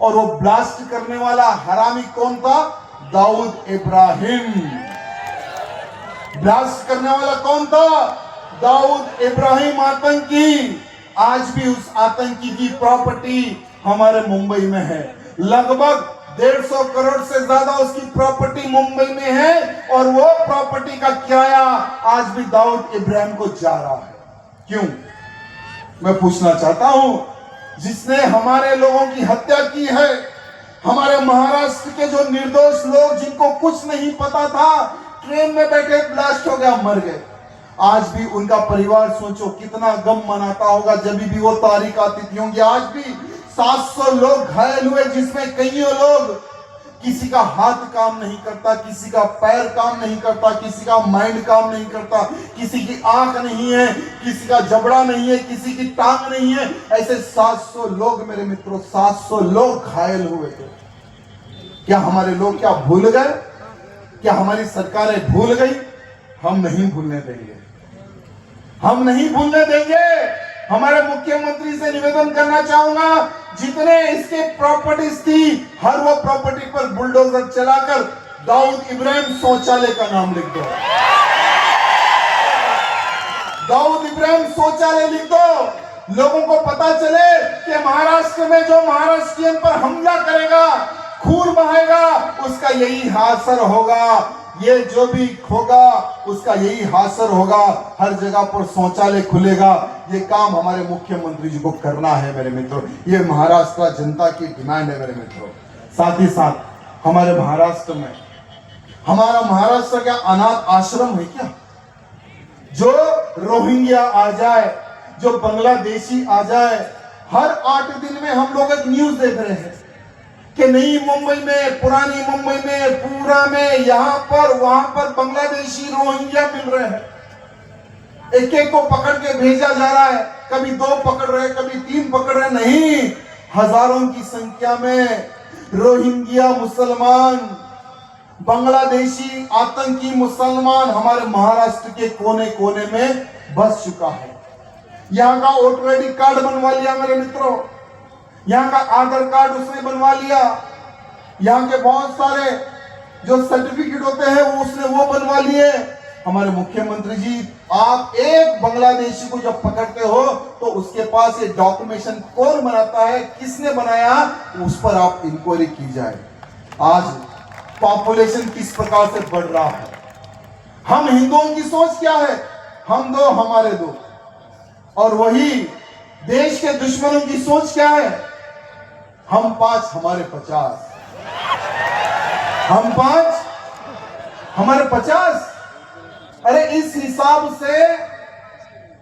Speaker 5: और वो ब्लास्ट करने वाला हरामी कौन था? दाऊद इब्राहिम। ब्लास्ट करने वाला कौन था? दाऊद इब्राहिम आतंकी। आज भी उस आतंकी की प्रॉपर्टी हमारे मुंबई में है। लगभग 150 करोड़ से ज्यादा उसकी प्रॉपर्टी मुंबई में है, और वो प्रॉपर्टी का किराया आज भी दाऊद इब्राहिम को जा रहा है। क्यों? मैं पूछना चाहता हूं, जिसने हमारे लोगों की हत्या की है, हमारे महाराष्ट्र के जो निर्दोष लोग जिनको कुछ नहीं पता था, ट्रेन में बैठे ब्लास्ट हो गया, मर गए। आज भी उनका परिवार सोचो कितना गम मनाता होगा जब भी वो तारीख आती थी होंगी। आज भी 700 लोग घायल हुए, जिसमें कईयों लोग, किसी का हाथ काम नहीं करता, किसी का पैर काम नहीं करता, किसी का माइंड काम नहीं करता, किसी की आंख नहीं है, किसी का जबड़ा नहीं है, किसी की टांग नहीं है। ऐसे 700 लोग मेरे मित्रों, 700 लोग घायल हुए थे। क्या हमारे लोग क्या भूल गए? क्या हमारी सरकारें भूल गई? हम नहीं भूलने देंगे, हम नहीं भूलने देंगे। हमारे मुख्यमंत्री से निवेदन करना चाहूंगा, जितने इसके प्रॉपर्टीज थी, हर वो प्रॉपर्टी पर बुलडोजर चलाकर दाऊद इब्राहिम शौचालय का नाम लिख दो। दाऊद इब्राहिम शौचालय लिख दो। लोगों को पता चले कि महाराष्ट्र में जो महाराष्ट्रियन पर हमला करेगा, खून बहाएगा, उसका यही हासर होगा। ये जो भी होगा उसका यही हासर होगा। हर जगह पर शौचालय खुलेगा। ये काम हमारे मुख्यमंत्री जी को करना है मेरे मित्रों। ये महाराष्ट्र जनता की डिमांड है मेरे मित्रों। साथ ही साथ हमारे महाराष्ट्र में, हमारा महाराष्ट्र क्या अनाथ आश्रम है क्या? जो रोहिंग्या आ जाए, जो बांग्लादेशी आ जाए, हर 8 दिन में हम लोग एक न्यूज देख रहे हैं कि नई मुंबई में, पुरानी मुंबई में, पूरा में, यहाँ पर वहां पर बांग्लादेशी रोहिंग्या मिल रहे हैं। एक एक को पकड़ के भेजा जा रहा है। कभी 2 पकड़ रहे, कभी 3 पकड़ रहे, नहीं, हजारों की संख्या में रोहिंग्या मुसलमान, बांग्लादेशी आतंकी मुसलमान हमारे महाराष्ट्र के कोने कोने में बस चुका है। यहाँ का वोटर आईडी कार्ड बनवा लिया मेरे मित्रों, यहाँ का आधार कार्ड उसने बनवा लिया, यहाँ के बहुत सारे जो सर्टिफिकेट होते हैं उसने वो बनवा लिए। हमारे मुख्यमंत्री जी, आप एक बांग्लादेशी को जब पकड़ते हो तो उसके पास ये डॉक्यूमेंटेशन कौन बनाता है, किसने बनाया, उस पर आप इंक्वायरी की जाए। आज पॉपुलेशन किस प्रकार से बढ़ रहा है। हम हिंदुओं की सोच क्या है? हम 2 हमारे 2, और वही देश के दुश्मनों की सोच क्या है? हम 5 हमारे 50, हम 5 हमारे 50। अरे इस हिसाब से,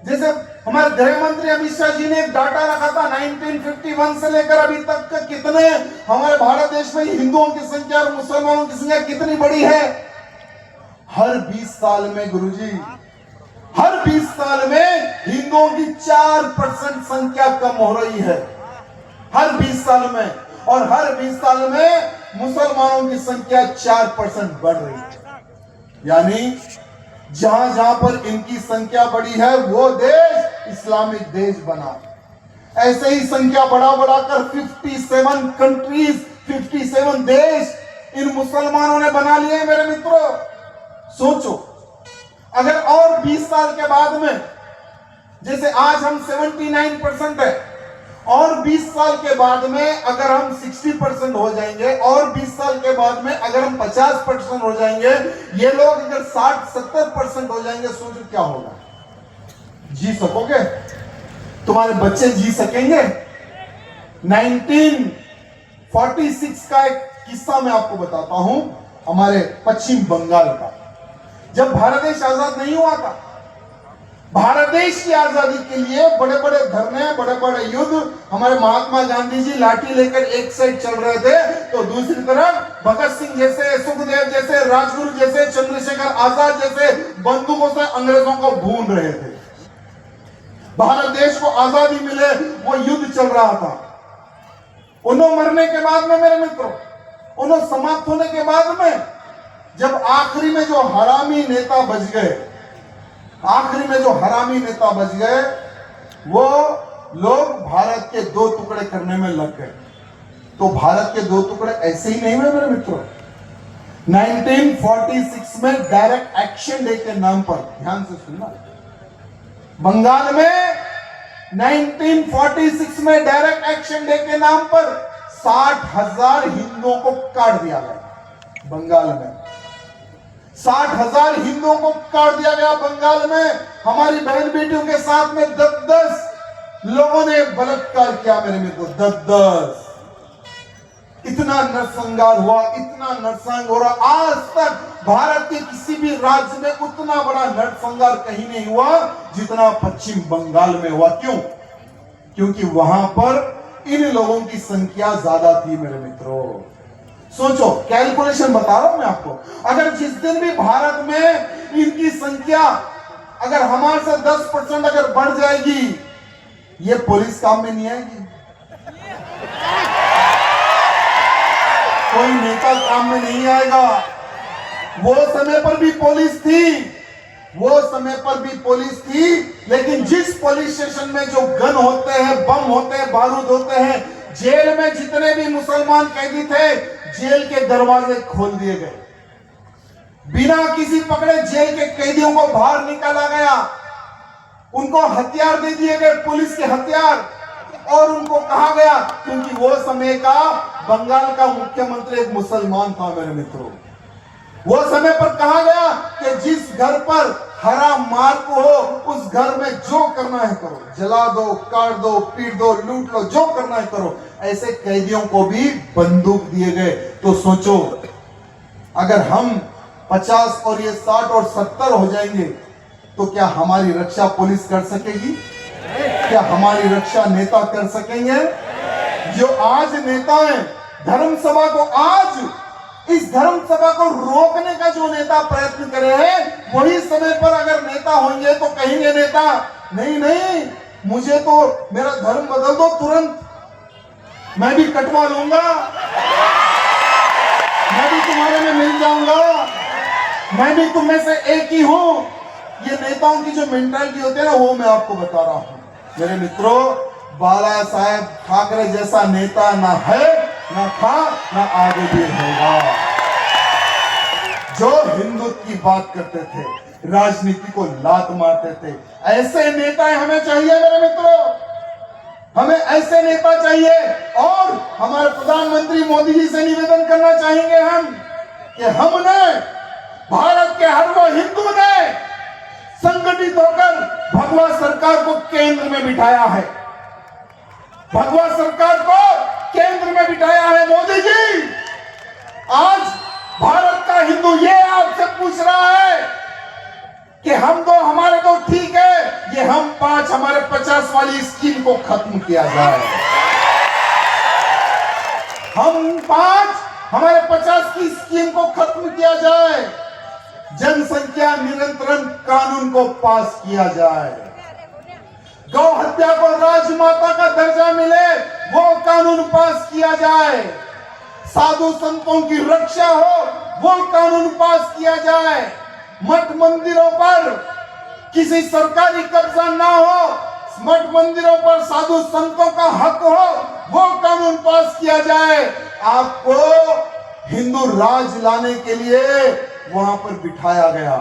Speaker 5: जैसे हमारे गृह मंत्री अमित शाह जी ने एक डाटा रखा था 1951 से लेकर अभी तक का कितने हमारे भारत देश में हिंदुओं की संख्या और मुसलमानों की संख्या कितनी बड़ी है। हर 20 साल में गुरुजी, हर 20 साल में हिंदू हिंदुओं की 4% संख्या कम हो रही है हर 20 साल में, और हर 20 साल में मुसलमानों की संख्या 4% बढ़ रही है। यानी जहां जहां पर इनकी संख्या बढ़ी है वो देश इस्लामिक देश बना। ऐसे ही संख्या बढ़ा बढ़ाकर 57 कंट्रीज, 57 देश इन मुसलमानों ने बना लिए मेरे मित्रों। सोचो, अगर और 20 साल के बाद में, जैसे आज हम 79% है, और 20 साल के बाद में अगर हम 60% हो जाएंगे, और 20 साल के बाद में अगर हम 50% हो जाएंगे, ये लोग अगर 60-70% हो जाएंगे, सोचो क्या होगा। जी सकोगे? तुम्हारे बच्चे जी सकेंगे? 1946 का एक किस्सा मैं आपको बताता हूं, हमारे पश्चिम बंगाल का। जब भारत देश आजाद नहीं हुआ था, भारत देश की आजादी के लिए बड़े बड़े धरने, बड़े बड़े युद्ध, हमारे महात्मा गांधी जी लाठी लेकर एक साइड चल रहे थे, तो दूसरी तरफ भगत सिंह जैसे, सुखदेव जैसे, राजगुरु जैसे, चंद्रशेखर आजाद जैसे बंदूकों से अंग्रेजों को भून रहे थे। भारत देश को आजादी मिले, वो युद्ध चल रहा था। उन्होंने मरने के बाद में मेरे मित्रों, उन्होंने समाप्त होने के बाद में, जब आखिरी में जो हरामी नेता बच गए, आखिरी में जो हरामी नेता बच गए, वो लोग भारत के 2 टुकड़े करने में लग गए। तो भारत के 2 टुकड़े ऐसे ही नहीं हुए मेरे मित्रों। 1946 में डायरेक्ट एक्शन डे के नाम पर, ध्यान से सुनना, बंगाल में 1946 में डायरेक्ट एक्शन डे के नाम पर 60,000 हिंदुओं को काट दिया गया बंगाल में। 60,000 हिंदुओं को काट दिया गया बंगाल में। हमारी बहन बेटियों के साथ में 10-10 लोगों ने बलात्कार किया मेरे मित्रों, 10-10। इतना नरसंहार हुआ, इतना नरसंहार हो रहा। आज तक भारत के किसी भी राज्य में उतना बड़ा नरसंहार कहीं नहीं हुआ जितना पश्चिम बंगाल में हुआ। क्यों? क्योंकि वहां पर इन लोगों की संख्या ज्यादा थी मेरे मित्रों। सोचो, कैलकुलेशन बता रहा हूं मैं आपको। अगर जिस दिन भी भारत में इनकी संख्या अगर हमारे से 10% अगर बढ़ जाएगी, ये पुलिस काम में नहीं आएगी, कोई नेता काम में नहीं आएगा। वो समय पर भी पुलिस थी, वो समय पर भी पुलिस थी, लेकिन जिस पुलिस स्टेशन में जो गन होते हैं, बम होते हैं, बारूद होते हैं, जेल में जितने भी मुसलमान कैदी थे, जेल के दरवाजे खोल दिए गए। बिना किसी पकड़े जेल के कैदियों को बाहर निकाला गया। उनको हथियार दे दिए गए, पुलिस के हथियार, और उनको कहा गया, क्योंकि वो समय का बंगाल का मुख्यमंत्री एक मुसलमान था मेरे मित्रों। वो समय पर कहा गया कि जिस घर पर हरा मार्क हो, उस घर में जो करना है करो, जला दो, काट दो, पीट दो, लूट लो, जो करना है करो। ऐसे कैदियों को भी बंदूक दिए गए। तो सोचो, अगर हम 50 और ये 60 और 70 हो जाएंगे, तो क्या हमारी रक्षा पुलिस कर सकेगी? क्या हमारी रक्षा नेता कर सकेंगे? जो आज नेता हैं, धर्म सभा को, आज इस धर्म सभा को रोकने का जो नेता प्रयत्न करे हैं, वही समय पर अगर नेता होंगे तो कहेंगे नेता, नहीं नहीं, मुझे तो मेरा धर्म बदल दो तुरंत, मैं भी कटवा लूंगा, मैं भी तुम्हारे में मिल जाऊंगा, मैं भी तुम में से एक ही हूं। ये नेताओं की जो मेंटालिटी होती है ना, वो मैं आपको बता रहा हूं मेरे मित्रों। बाला साहेब ठाकरे जैसा नेता ना है, ना था, ना आगे भी होगा। जो हिंदुत्व की बात करते थे, राजनीति को लात मारते थे, ऐसे नेता हमें चाहिए मेरे मित्रों, हमें ऐसे नेता चाहिए। और हमारे प्रधानमंत्री मोदी जी से निवेदन करना चाहेंगे हम कि हमने, भारत के हर वो हिंदू ने संगठित होकर भगवा सरकार को केंद्र में बिठाया है, भगवा सरकार को केंद्र में बिठाया है। मोदी जी, आज भारत का हिंदू ये आपसे पूछ रहा है कि हम तो, हमारे तो ठीक है, ये हम 5, हमारे 50 वाली स्कीम को खत्म किया जाए। हम 5, हमारे 50 की स्कीम को खत्म किया जाए। जनसंख्या नियंत्रण कानून को पास किया जाए। गौ हत्या को राजमाता का दर्जा मिले, वो कानून पास किया जाए। साधु संतों की रक्षा हो, वो कानून पास किया जाए। मठ मंदिरों पर किसी सरकारी कब्जा ना हो, मठ मंदिरों पर साधु संतों का हक हो, वो कानून पास किया जाए। आपको हिंदू राज लाने के लिए वहां पर बिठाया गया।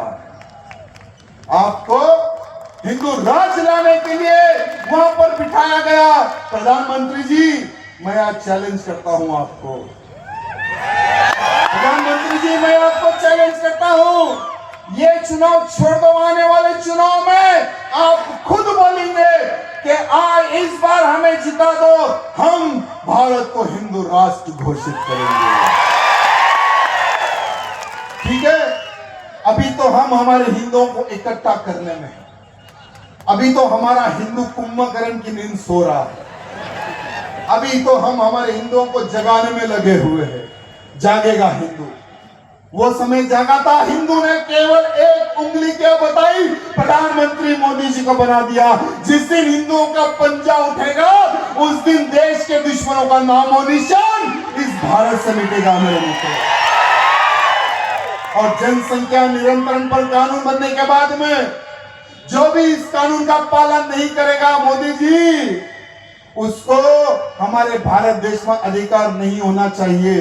Speaker 5: आपको हिंदू राज लाने के लिए वहां पर बिठाया गया। प्रधानमंत्री जी, मैं आज चैलेंज करता हूं आपको। प्रधानमंत्री जी, मैं आपको चैलेंज करता हूं, ये चुनाव छोड़ दो, आने वाले चुनाव में आप खुद बोलेंगे कि इस बार हमें जिता दो, हम भारत को हिंदू राष्ट्र घोषित करेंगे। ठीक है? अभी तो हम हमारे हिंदुओं को इकट्ठा करने में, अभी तो हमारा हिंदू कुंभकर्ण की नींद सो रहा है। अभी तो हम हमारे हिंदुओं को जगाने में लगे हुए हैं। जागेगा हिंदू, वो समय जागा था। हिंदू ने केवल एक उंगली क्या बताई, प्रधानमंत्री मोदी जी को बना दिया। जिस दिन हिंदुओं का पंजा उठेगा, उस दिन देश के दुश्मनों का नामो निशान इस भारत से मिटेगा मेरे मित्रों। और जनसंख्या नियंत्रण पर कानून बनने के बाद में जो भी इस कानून का पालन नहीं करेगा मोदी जी, उसको हमारे भारत देश में अधिकार नहीं होना चाहिए,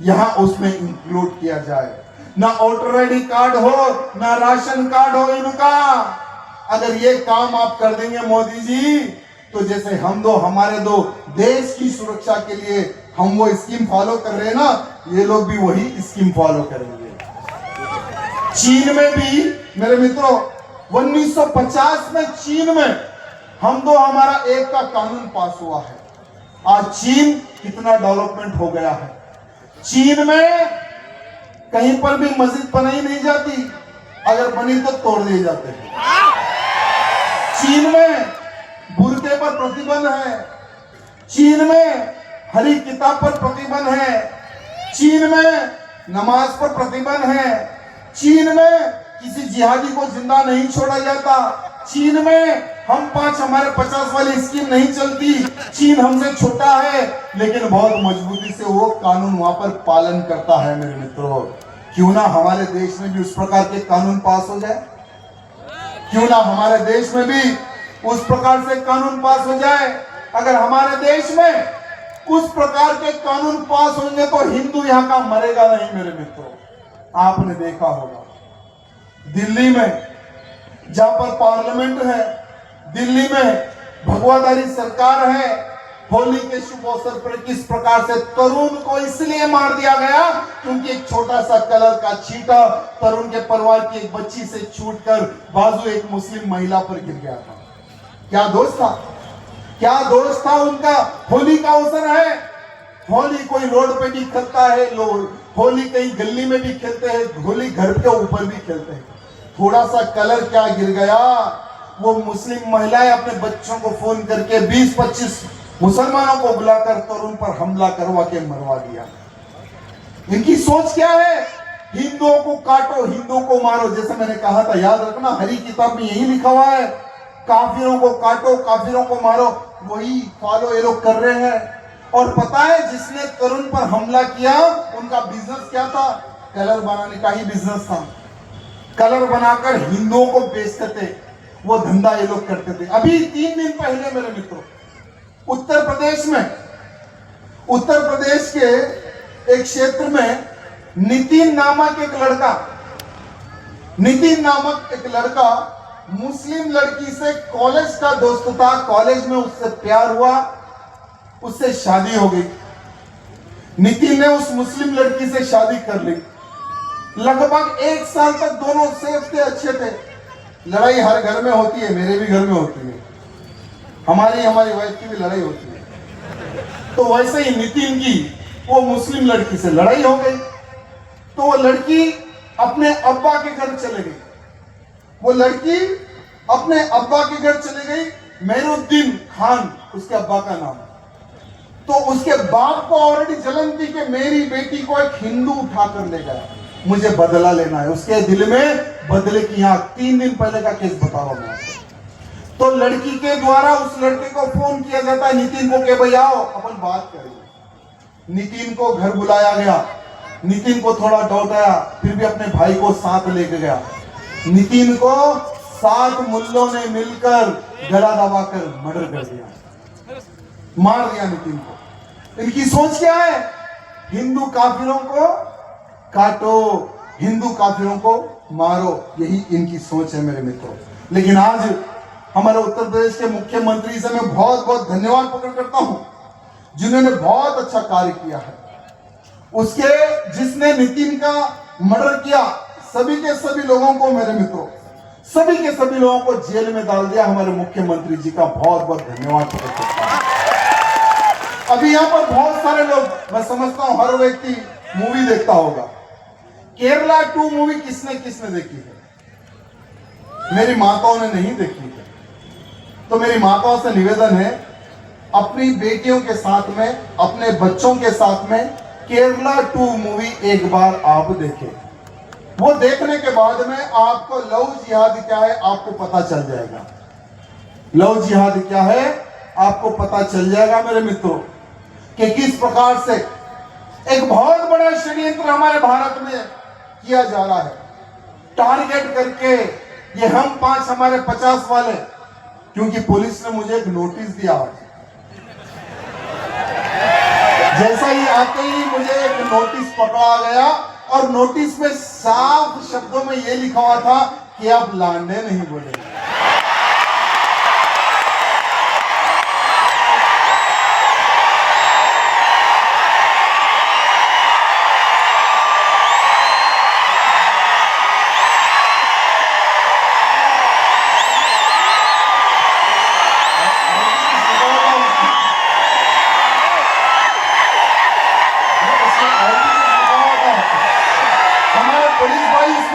Speaker 5: यहां उसमें इंक्लूड किया जाए। ना वोटर आईडी कार्ड हो, ना राशन कार्ड हो इनका। अगर ये काम आप कर देंगे मोदी जी, तो जैसे हम दो हमारे दो देश की सुरक्षा के लिए हम वो स्कीम फॉलो कर रहे हैं ना, ये लोग भी वही स्कीम फॉलो करेंगे। चीन में भी मेरे मित्रों 1950 में चीन में हम दो हमारा एक का कानून पास हुआ है। आज चीन कितना डेवलपमेंट हो गया है। चीन में कहीं पर भी मस्जिद बनाई नहीं जाती, अगर बनी तो तोड़ दिए जाते हैं। चीन में बुर्के पर प्रतिबंध है, चीन में हरी किताब पर प्रतिबंध है, चीन में नमाज पर प्रतिबंध है, चीन में किसी जिहादी को जिंदा नहीं छोड़ा जाता, चीन में हम 5 हमारे 50 वाली स्कीम नहीं चलती। चीन हमसे छोटा है लेकिन बहुत मजबूती से वो कानून वहां पर पालन करता है मेरे मित्रों। क्यों ना हमारे देश में भी उस प्रकार के कानून पास हो जाए, क्यों ना हमारे देश में भी उस प्रकार से कानून पास हो जाए। अगर हमारे देश में उस प्रकार के कानून पास होंगे तो हिंदू यहाँ का मरेगा नहीं मेरे मित्रों। आपने देखा होगा दिल्ली में जहां पर पार्लियामेंट है, दिल्ली में भगवाधारी सरकार है, होली के शुभ अवसर पर किस प्रकार से तरुण को इसलिए मार दिया गया क्योंकि एक छोटा सा कलर का छींटा तरुण के परिवार की एक बच्ची से छूटकर बाजू एक मुस्लिम महिला पर गिर गया था। क्या दोष था, क्या दोष था उनका। होली का अवसर है, होली कोई रोड पे भी खेलता है, लोग होली कहीं गली में भी खेलते हैं, होली घर के ऊपर भी खेलते हैं। थोड़ा सा कलर क्या गिर गया, वो मुस्लिम महिलाएं अपने बच्चों को फोन करके 20-25 मुसलमानों को बुलाकर तरुण पर हमला करवा के मरवा दिया। इनकी सोच क्या है, हिंदुओं को काटो, हिंदुओं को मारो। जैसे मैंने कहा था, याद रखना, हरी किताब में यही लिखा हुआ है, काफिरों को काटो, काफिरों को मारो। वही फॉलो ये लोग कर रहे हैं। और पता है जिसने तरुण पर हमला किया उनका बिजनेस क्या था, कलर बनाने का ही बिजनेस था। कलर बनाकर हिंदुओं को बेचते थे, वो धंधा ये लोग करते थे। अभी 3 दिन पहले मेरे मित्रों उत्तर प्रदेश के एक क्षेत्र में नितिन नामक एक लड़का मुस्लिम लड़की से कॉलेज का दोस्त था, कॉलेज में उससे प्यार हुआ, उससे शादी हो गई। नितिन ने उस मुस्लिम लड़की से शादी कर ली। लगभग 1 साल तक दोनों सेफ थे, अच्छे थे। लड़ाई हर घर में होती है, मेरे भी घर में होती है, हमारी वाइफ की भी लड़ाई होती है। तो वैसे ही नितिन की वो मुस्लिम लड़की से लड़ाई हो गई, तो वो लड़की अपने अब्बा के घर चले गई। वो लड़की अपने अब्बा के घर चले गई, मेहरुद्दीन खान उसके अब्बा का नाम। तो उसके बाप को ऑलरेडी जलन थी कि मेरी बेटी को एक हिंदू उठाकर ले गया, मुझे बदला लेना है। उसके दिल में बदले की आग। 3 दिन पहले का केस बता रहा हूं मैं आपको। तो लड़की के द्वारा उस लड़के को फोन किया जाता है नितिन को कि भाई आओ अपन बात करेंगे। नितिन को घर बुलाया गया, नितिन को थोड़ा डाउट आया, फिर भी अपने भाई को साथ लेके गया। नितिन को 7 मुल्लों ने मिलकर गला दबाकर मर्डर कर दिया, मार दिया नितिन को। इनकी सोच क्या है? हिंदू काफिरों को काटो, हिंदू काफिरों को मारो, यही इनकी सोच है मेरे मित्रों। लेकिन आज हमारे उत्तर प्रदेश के मुख्यमंत्री से मैं बहुत बहुत धन्यवाद प्रकट करता हूं, जिन्होंने बहुत अच्छा कार्य किया है। उसके जिसने नितिन का मर्डर किया, सभी के सभी लोगों को, मेरे मित्रों, सभी के सभी लोगों को जेल में डाल दिया। हमारे मुख्यमंत्री जी का बहुत बहुत धन्यवाद प्रकट करता हूं। अभी यहाँ पर बहुत सारे लोग, मैं समझता हूं हर व्यक्ति मूवी देखता होगा। केरला 2 मूवी किसने किसने देखी है? मेरी माताओं ने नहीं देखी है। तो मेरी माताओं से निवेदन है, अपनी बेटियों के साथ में, अपने बच्चों के साथ में केरला 2 मूवी एक बार आप देखें। वो देखने के बाद में आपको लव जिहाद क्या है आपको पता चल जाएगा। लव जिहाद क्या है आपको पता चल जाएगा मेरे मित्रों, कि किस प्रकार से एक बहुत बड़ा षड्यंत्र हमारे भारत में किया जा रहा है, टारगेट करके। ये हम 5 हमारे 50 वाले, क्योंकि पुलिस ने मुझे एक नोटिस दिया। जैसा ही आते ही मुझे एक नोटिस पकड़ा गया, और नोटिस में साफ शब्दों में यह लिखा हुआ था कि आप लांडे नहीं बोलेंगे।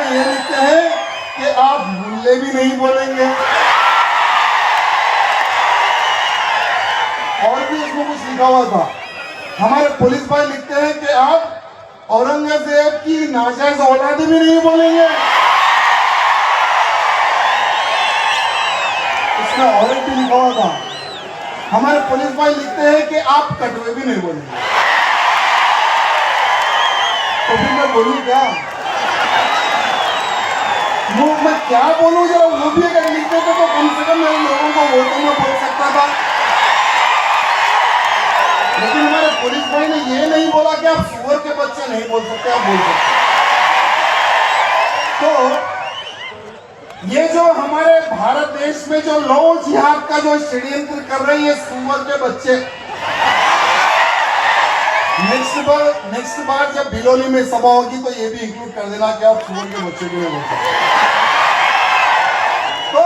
Speaker 5: ये लिखते हैं कि आप मुल्ले भी नहीं बोलेंगे, और भी इसमें कुछ लिखा हुआ था। हमारे पुलिस भाई लिखते हैं कि आप औरंगजेब की नाजायज औलाद भी नहीं बोलेंगे। इसमें औरत भी लिखा हुआ था। हमारे पुलिस भाई लिखते हैं कि आप कटवे भी नहीं बोलेंगे। तो फिर मैं बोलूं क्या? मैं क्या बोलूं? जरा वो भी अगर लिखते थे तो कम से कम मेरे लोगों को वो तो मैं बोल सकता था। लेकिन हमारे पुलिस भाई ने ये नहीं बोला कि आप सुअर के बच्चे नहीं बोल सकते, आप बोल सकते। तो ये जो हमारे भारत देश में जो लव जिहाद का जो षड्यंत्र कर रही है सुअर के बच्चे, नेक्स्ट बार जब भिलोली में सभा होगी तो ये भी इंक्लूड कर देना कि आप सुअर के बच्चे भी बोल सकते। तो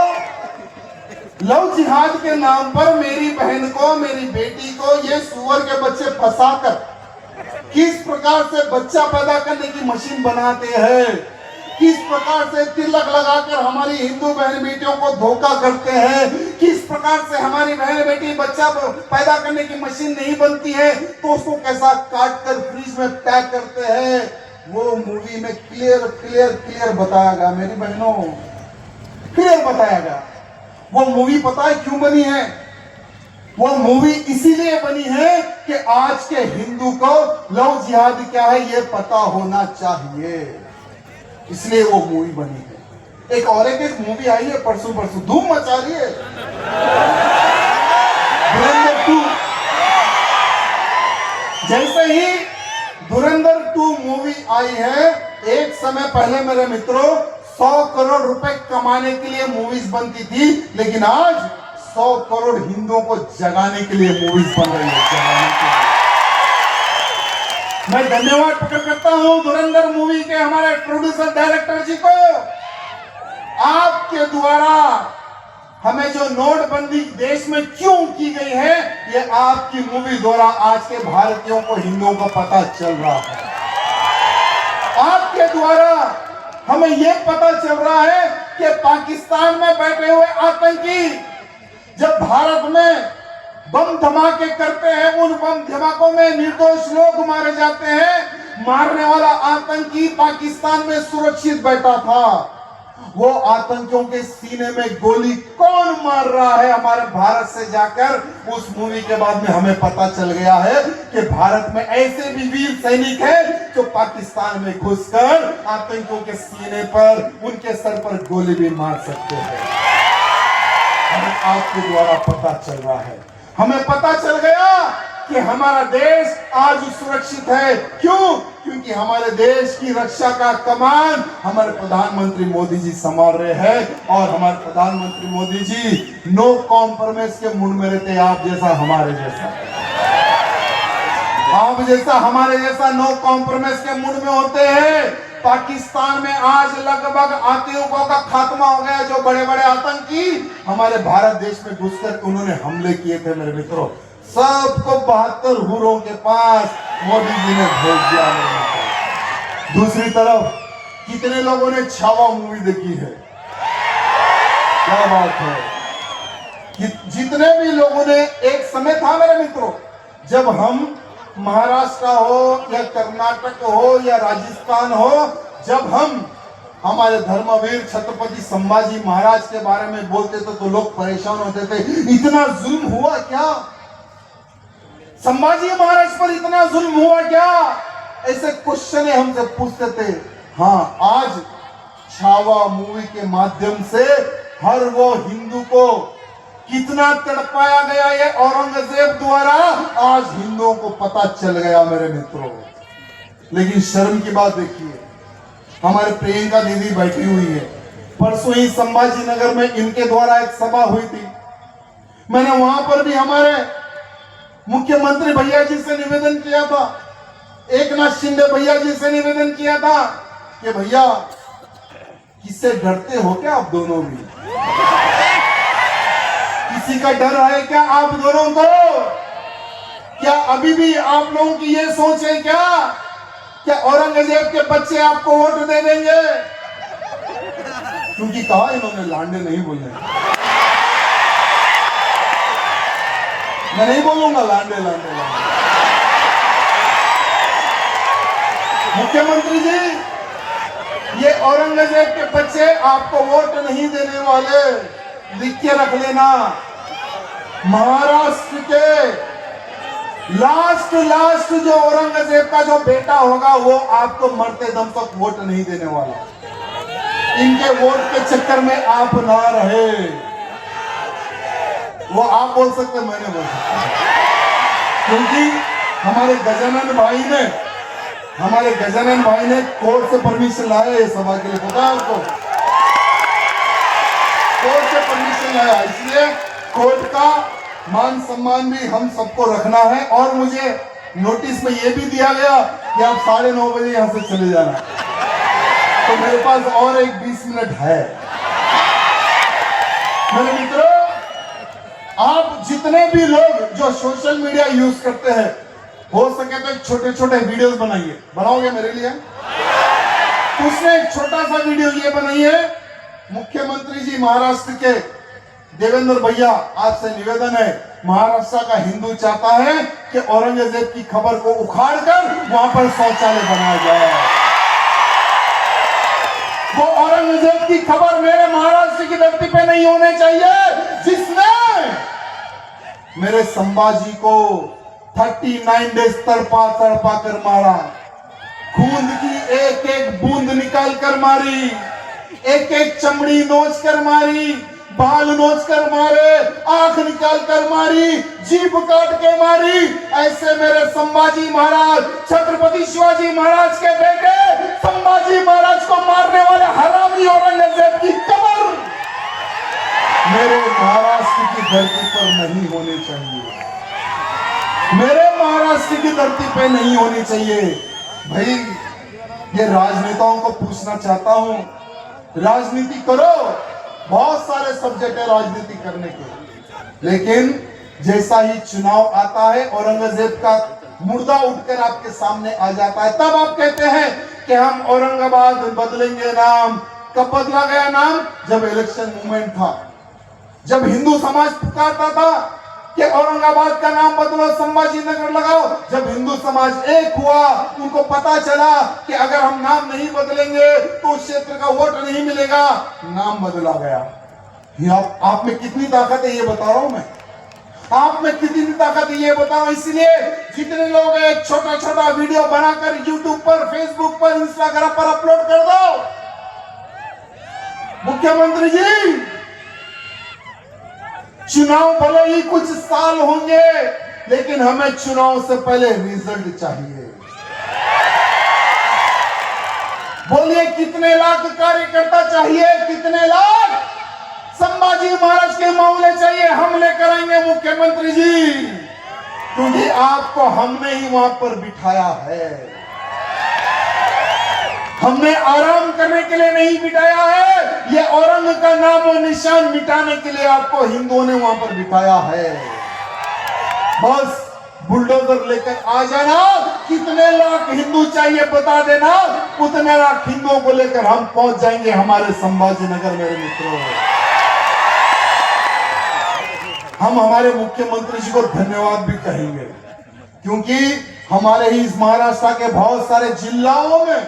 Speaker 5: लव जिहाद के नाम पर मेरी बहन को, मेरी बेटी को ये सुअर के बच्चे फंसाकर किस प्रकार से बच्चा पैदा करने की मशीन बनाते हैं, किस प्रकार से तिलक लगाकर हमारी हिंदू बहन बेटियों को धोखा करते हैं, किस प्रकार से हमारी बहन बेटी बच्चा पैदा करने की मशीन नहीं बनती है तो उसको कैसा काट कर फ्रीज में पैक करते हैं, वो मूवी में क्लियर बताया गया मेरी बहनों, क्लियर बताया गया। वो मूवी पता है क्यों बनी है? वो मूवी इसीलिए बनी है कि आज के हिंदू को लव जिहाद क्या है ये पता होना चाहिए, इसलिए वो मूवी बनी है। एक और एक मूवी आई है परसों धूम मचा रही है, धुरंधर 2। जैसे ही धुरंधर 2 मूवी आई है, एक समय पहले मेरे मित्रों 100 करोड़ रुपए कमाने के लिए मूवीज बनती थी, लेकिन आज 100 करोड़ हिंदुओं को जगाने के लिए मूवीज बन रही है, जगाने के लिए। मैं धन्यवाद प्रकट करता हूं धुरंधर मूवी के हमारे प्रोड्यूसर डायरेक्टर जी को। आपके द्वारा हमें जो नोटबंदी देश में क्यों की गई है, ये आपकी मूवी द्वारा आज के भारतीयों को, हिंदुओं को पता चल रहा है। आपके द्वारा हमें यह पता चल रहा है कि पाकिस्तान में बैठे हुए आतंकी जब भारत में बम धमाके करते हैं, उन बम धमाकों में निर्दोष लोग मारे जाते हैं। मारने वाला आतंकी पाकिस्तान में सुरक्षित बैठा था, वो आतंकियों के सीने में गोली कौन मार रहा है हमारे भारत से जाकर, उस मूवी के बाद में हमें पता चल गया है कि भारत में ऐसे भी वीर सैनिक हैं जो पाकिस्तान में घुसकर आतंकियों के सीने पर, उनके सर पर गोली भी मार सकते हैं। हमें आपके द्वारा पता चल रहा है, हमें पता चल गया कि हमारा देश आज सुरक्षित है। क्यों? क्योंकि हमारे देश की रक्षा का कमान हमारे प्रधानमंत्री मोदी जी संभाल रहे हैं। और हमारे प्रधानमंत्री मोदी जी नो कॉम्प्रोमाइज के मूड में रहते हैं। आप जैसा हमारे जैसा, आप जैसा हमारे जैसा नो कॉम्प्रोमाइज के मूड में होते हैं। पाकिस्तान में आज लगभग आतंकियों का खात्मा हो गया। जो बड़े बड़े आतंकी हमारे भारत देश में घुसकर उन्होंने हमले किए थे मेरे मित्रों, सबको 72 हुरों के पास मोदी जी ने भेज दिया। दूसरी तरफ कितने लोगों ने छावा मूवी देखी है? क्या बात है कि जितने भी लोगों ने, एक समय था मेरे मित्रों जब हम महाराष्ट्र हो या कर्नाटक हो या राजस्थान हो, जब हम हमारे धर्मवीर छत्रपति संभाजी महाराज के बारे में बोलते थे तो लोग परेशान होते थे, इतना जुल्म हुआ क्या? संभाजी महाराज पर इतना जुल्म हुआ क्या? ऐसे क्वेश्चन हमसे पूछते थे। हाँ, आज छावा मूवी के माध्यम से हर वो हिंदू को कितना तड़पाया गया ये औरंगजेब द्वारा, आज हिंदुओं को पता चल गया मेरे मित्रों। लेकिन शर्म की बात देखिए, हमारे प्रियंका दीदी बैठी हुई है। परसों ही संभाजी नगर में इनके द्वारा एक सभा हुई थी। मैंने वहां पर भी हमारे मुख्यमंत्री भैया जी से निवेदन किया था, एकनाथ शिंदे भैया जी से निवेदन किया था कि भैया किससे डरते हो क्या आप दोनों भी? किसी का डर है क्या आप दोनों को? क्या अभी भी आप लोगों की ये सोच है क्या औरंगजेब के बच्चे आपको वोट दे देंगे? क्योंकि कहा इन्होंने लांडे नहीं बोलने, मैं नहीं बोलूंगा लांडे लांडे लांडे। मुख्यमंत्री जी, ये औरंगजेब के बच्चे आपको वोट नहीं देने वाले, लिख के रख लेना। महाराष्ट्र के लास्ट जो औरंगजेब का जो बेटा होगा वो आपको मरते दम तक वोट नहीं देने वाला। इनके वोट के चक्कर में आप ना रहे। वो आप बोल सकते, मैंने बोल सकता, क्योंकि हमारे गजानन भाई ने कोर्ट से परमिशन लाया ये सभा के लिए, पता है आपको? कोर्ट से परमिशन लाया, इसलिए कोर्ट का मान सम्मान भी हम सबको रखना है। और मुझे नोटिस में ये भी दिया गया कि आप 9:30 बजे यहां से चले जाना, तो मेरे पास और एक 20 मिनट है। मेरे मित्रों, आप जितने भी लोग जो सोशल मीडिया यूज करते हैं, हो सके तो छोटे छोटे वीडियोस बनाइए। बनाओगे मेरे लिए? उसमें एक छोटा सा वीडियो ये बनाइए। मुख्यमंत्री जी महाराष्ट्र के देवेंद्र भैया, आपसे निवेदन है, महाराष्ट्र का हिंदू चाहता है कि औरंगजेब की खबर को उखाड़कर वहां पर शौचालय बनाया जाए। वो औरंगजेब की खबर मेरे महाराष्ट्र की धरती पे नहीं होने चाहिए, जिसने मेरे संभाजी को 39 डेज तड़पा कर मारा, खून की एक एक बूंद निकाल कर मारी, एक एक चमड़ी नोच कर मारी, बाल नोच कर मारे, आंख निकाल कर मारी, जीभ काट के मारी। ऐसे मेरे संभाजी महाराज, छत्रपति शिवाजी महाराज के बेटे संभाजी महाराज को मारने वाले हरामी औरंगजेब की कब्र मेरे महाराष्ट्र की धरती पर नहीं होनी चाहिए। मेरे महाराष्ट्र की धरती पे नहीं होनी चाहिए। भाई, ये राजनेताओं को पूछना चाहता हूं, राजनीति करो, बहुत सारे सब्जेक्ट है राजनीति करने के, लेकिन जैसा ही चुनाव आता है औरंगजेब का मुर्दा उठकर आपके सामने आ जाता है, तब आप कहते हैं कि हम औरंगाबाद बदलेंगे नाम। कब बदला गया नाम? जब इलेक्शन मूवमेंट था, जब हिंदू समाज पुकारता था कि औरंगाबाद का नाम बदलो, संभाजीनगर लगाओ। जब हिंदू समाज एक हुआ, उनको पता चला कि अगर हम नाम नहीं बदलेंगे तो उस क्षेत्र का वोट नहीं मिलेगा, नाम बदला गया। आप में कितनी ताकत है ये बता रहा हूं मैं, आप में कितनी ताकत है ये बताओ। इसलिए जितने लोग एक छोटा छोटा वीडियो बनाकर यूट्यूब पर, फेसबुक पर, इंस्टाग्राम पर अपलोड कर दो। मुख्यमंत्री जी, चुनाव भले ही कुछ साल होंगे, लेकिन हमें चुनाव से पहले रिजल्ट चाहिए। बोलिए कितने लाख कार्यकर्ता चाहिए, कितने लाख संभाजी महाराज के मामले चाहिए, हम लेकर आएंगे मुख्यमंत्री जी, क्योंकि आपको हमने ही वहां पर बिठाया है। हमने आराम करने के लिए नहीं बिठाया है, ये औरंग का नाम और निशान मिटाने के लिए आपको हिंदुओं ने वहां पर बिठाया है। बस बुलडोजर लेकर आ जाना, कितने लाख हिंदू चाहिए बता देना, उतने लाख हिंदुओं को लेकर हम पहुंच जाएंगे हमारे संभाजी नगर। मेरे मित्रों, हम हमारे मुख्यमंत्री जी को धन्यवाद भी कहेंगे, क्योंकि हमारे ही इस महाराष्ट्र के बहुत सारे जिलाओं में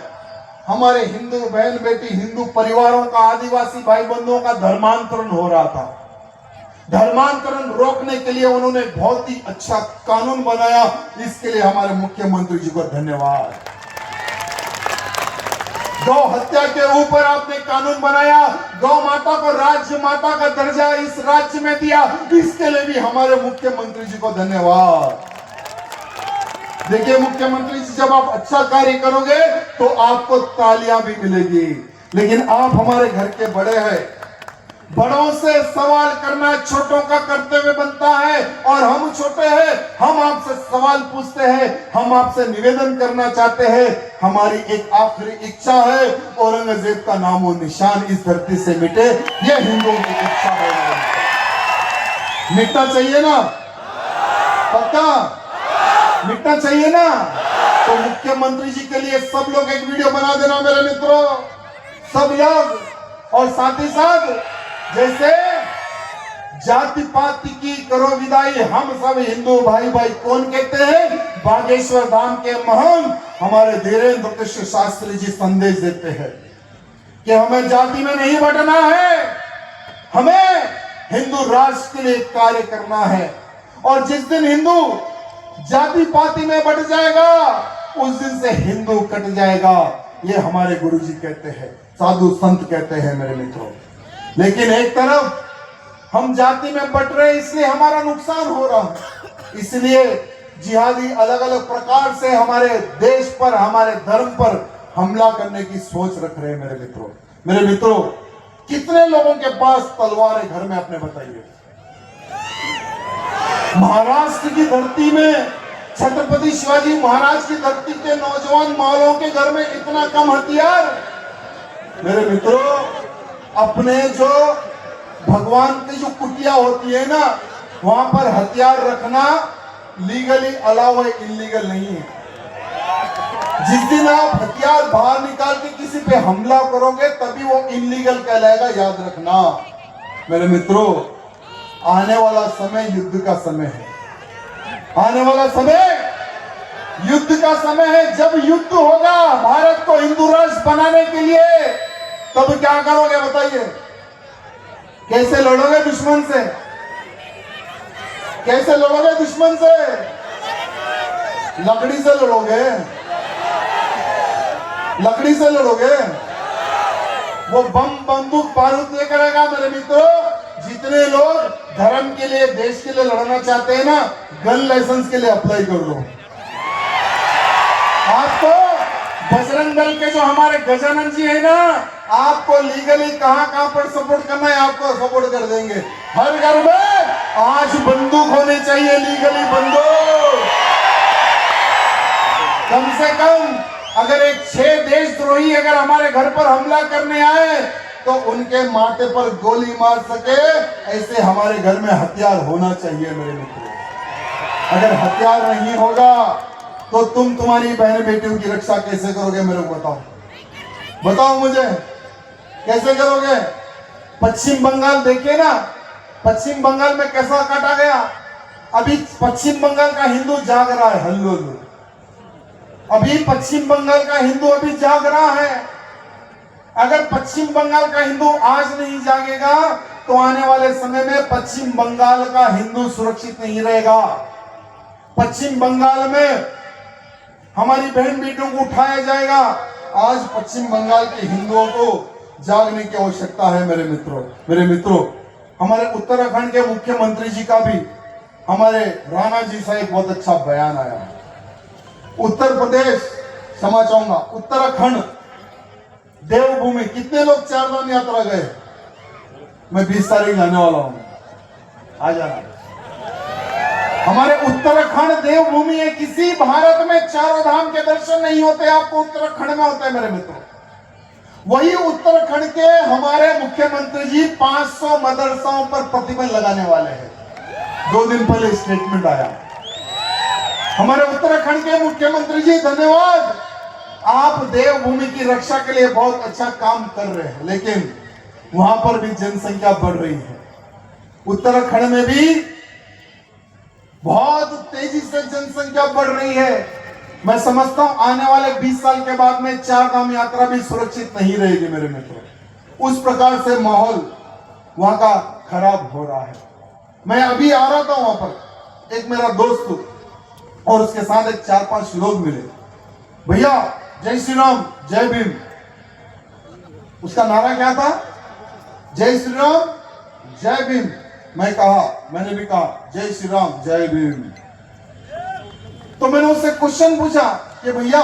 Speaker 5: हमारे हिंदू बहन बेटी, हिंदू परिवारों का, आदिवासी भाई बंधुओं का धर्मांतरण हो रहा था। धर्मांतरण रोकने के लिए उन्होंने बहुत ही अच्छा कानून बनाया, इसके लिए हमारे मुख्यमंत्री जी को धन्यवाद। गौ हत्या के ऊपर आपने कानून बनाया, गौ माता को राज्य माता का दर्जा इस राज्य में दिया, इसके लिए भी हमारे मुख्यमंत्री जी को धन्यवाद। देखिए मुख्यमंत्री जी, जब आप अच्छा कार्य करोगे तो आपको तालियां भी मिलेगी, लेकिन आप हमारे घर के बड़े हैं, बड़ों से सवाल करना छोटों का कर्तव्य बनता है, और हम छोटे हैं, हम आपसे सवाल पूछते हैं, हम आपसे निवेदन करना चाहते हैं। हमारी एक आखिरी इच्छा है, औरंगजेब का नामो निशान इस धरती से मिटे, ये हिंदुओं की इच्छा है। मिटना चाहिए ना, पक्का मिटना चाहिए ना। तो मुख्यमंत्री जी के लिए सब लोग एक वीडियो बना देना मेरे मित्रों, सब लोग। और साथ ही साथ जैसे जाति पाति की करो विदाई, हम सब हिंदू भाई भाई कौन कहते हैं? बागेश्वर धाम के महान हमारे धीरेन्द्र कृष्ण शास्त्री जी संदेश देते हैं कि हमें जाति में नहीं बंटना है, हमें हिंदू राष्ट्र के लिए कार्य करना है। और जिस दिन हिंदू जाति पाति में बट जाएगा, उस दिन से हिंदू कट जाएगा, ये हमारे गुरुजी कहते हैं, साधु संत कहते हैं मेरे मित्रों। लेकिन एक तरफ हम जाति में बट रहे, इसलिए हमारा नुकसान हो रहा है। इसलिए जिहादी अलग अलग प्रकार से हमारे देश पर, हमारे धर्म पर हमला करने की सोच रख रहे हैं मेरे मित्रों। मेरे मित्रों, कितने लोगों के पास तलवार है घर में, अपने बताइए। महाराष्ट्र की धरती में, छत्रपति शिवाजी महाराज की धरती के नौजवान मालों के घर में इतना कम हथियार। मेरे मित्रों, अपने जो भगवान की जो कुटिया होती है ना, वहां पर हथियार रखना लीगली अलाउ है, इलीगल नहीं है। जिस दिन आप हथियार बाहर निकाल के किसी पे हमला करोगे, तभी वो इलीगल कहलाएगा, याद रखना मेरे मित्रों। आने वाला समय युद्ध का समय है, आने वाला समय युद्ध का समय है। जब युद्ध होगा भारत को हिंदू राष्ट्र बनाने के लिए, तब क्या करोगे बताइए? कैसे लड़ोगे दुश्मन से? कैसे लड़ोगे दुश्मन से? लकड़ी से लड़ोगे, लकड़ी से लड़ोगे। वो बम बंदूक बारूद लेकर आएगा मेरे मित्रों। जितने लोग धर्म के लिए, देश के लिए लड़ना चाहते हैं ना, गन लाइसेंस के लिए अप्लाई कर दो। आपको बजरंग दल के जो हमारे गजानन जी है ना, आपको लीगली कहां पर सपोर्ट करना है, आपको सपोर्ट कर देंगे। हर घर में आज बंदूक होनी चाहिए, लीगली बंदूक। कम से कम अगर एक 6 देशद्रोही अगर हमारे घर पर हमला करने आए, तो उनके माथे पर गोली मार सके, ऐसे हमारे घर में हथियार होना चाहिए मेरे मित्रों। अगर हथियार नहीं होगा तो तुम तुम्हारी बहन बेटियों की रक्षा कैसे करोगे? मेरे को बताओ, बताओ मुझे, कैसे करोगे? पश्चिम बंगाल देखिए ना, पश्चिम बंगाल में कैसा काटा गया, अभी पश्चिम बंगाल का हिंदू जाग रहा है, हल्लो। अभी पश्चिम बंगाल का हिंदू अभी जाग रहा है। अगर पश्चिम बंगाल का हिंदू आज नहीं जागेगा तो आने वाले समय में पश्चिम बंगाल का हिंदू सुरक्षित नहीं रहेगा। पश्चिम बंगाल में हमारी बहन बेटियों को उठाया जाएगा। आज पश्चिम बंगाल के हिंदुओं को जागने की आवश्यकता है। मेरे मित्रों, हमारे उत्तराखंड के मुख्यमंत्री जी का भी हमारे राणा जी से एक बहुत अच्छा बयान आया है। उत्तर प्रदेश, क्षमा चाहूंगा, उत्तराखंड देवभूमि, कितने लोग चारधाम यात्रा गए? मैं 20 तारीख जाने वाला हूं, आ जाना। हमारे उत्तराखंड देवभूमि है। किसी भारत में चारों धाम के दर्शन नहीं होते, आपको उत्तराखंड में होता है मेरे मित्रों। वही उत्तराखंड के हमारे मुख्यमंत्री जी 500 मदरसाओं पर प्रतिबंध लगाने वाले हैं। 2 दिन पहले स्टेटमेंट आया। हमारे उत्तराखंड के मुख्यमंत्री जी धन्यवाद, आप देवभूमि की रक्षा के लिए बहुत अच्छा काम कर रहे हैं, लेकिन वहां पर भी जनसंख्या बढ़ रही है। उत्तराखंड में भी बहुत तेजी से जनसंख्या बढ़ रही है। मैं समझता हूं आने वाले 20 साल के बाद में चारधाम यात्रा भी सुरक्षित नहीं रहेगी मेरे मित्रों। उस प्रकार से माहौल वहां का खराब हो रहा है। मैं अभी आ रहा था वहां पर, एक मेरा दोस्त और उसके साथ एक 4-5 लोग मिले। भैया जय श्री राम, जय भीम। उसका नारा क्या था? जय श्री राम, जय भीम। मैंने भी कहा जय श्री राम, जय भीम। तो मैंने उससे क्वेश्चन पूछा कि भैया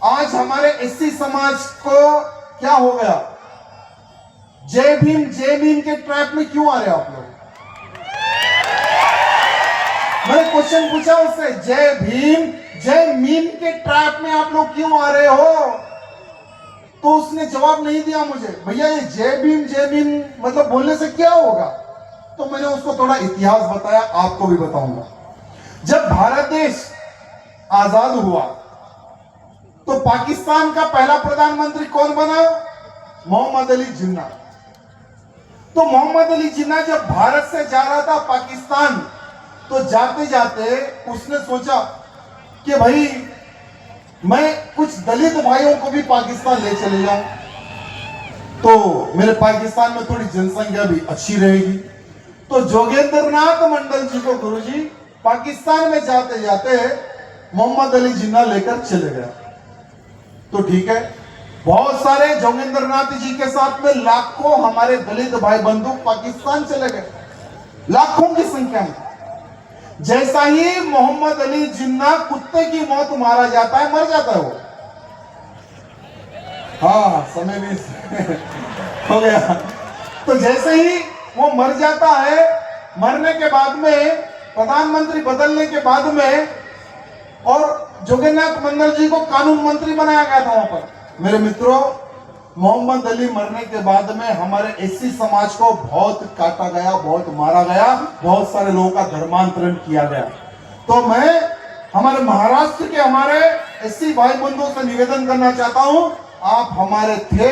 Speaker 5: आज हमारे एससी समाज को क्या हो गया? जय भीम के ट्रैप में क्यों आ रहे आप लोग? मैंने क्वेश्चन पूछा उससे, जय भीम के ट्रैप में आप लोग क्यों आ रहे हो? तो उसने जवाब नहीं दिया मुझे। भैया ये जय भीम मतलब बोलने से क्या होगा? तो मैंने उसको थोड़ा इतिहास बताया, आपको भी बताऊंगा। जब भारत देश आजाद हुआ तो पाकिस्तान का पहला प्रधानमंत्री कौन बना? मोहम्मद अली जिन्ना। तो मोहम्मद अली जिन्ना जब भारत से जा रहा था पाकिस्तान, तो जाते जाते उसने सोचा कि भाई मैं कुछ दलित भाइयों को भी पाकिस्तान ले चले जाऊं, तो मेरे पाकिस्तान में थोड़ी जनसंख्या भी अच्छी रहेगी। तो जोगेंद्रनाथ मंडल जी को गुरुजी पाकिस्तान में जाते जाते मोहम्मद अली जिन्ना लेकर चले गए। तो ठीक है, बहुत सारे जोगेंद्रनाथ जी के साथ में लाखों हमारे दलित भाई बंधु पाकिस्तान चले गए, लाखों की संख्या में। जैसा ही मोहम्मद अली जिन्ना कुत्ते की मौत मारा जाता है, मर जाता है वो। हाँ, समय भी हो गया। तो जैसे ही वो मर जाता है, मरने के बाद में प्रधानमंत्री बदलने के बाद में और जोगेंद्रनाथ मंडल जी को कानून मंत्री बनाया गया था वहां पर। मेरे मित्रों, मोहम्मद अली मरने के बाद में हमारे एससी समाज को बहुत काटा गया, बहुत मारा गया, बहुत सारे लोगों का धर्मांतरण किया गया। तो मैं हमारे महाराष्ट्र के हमारे एससी भाई बंधुओं से निवेदन करना चाहता हूं, आप हमारे थे,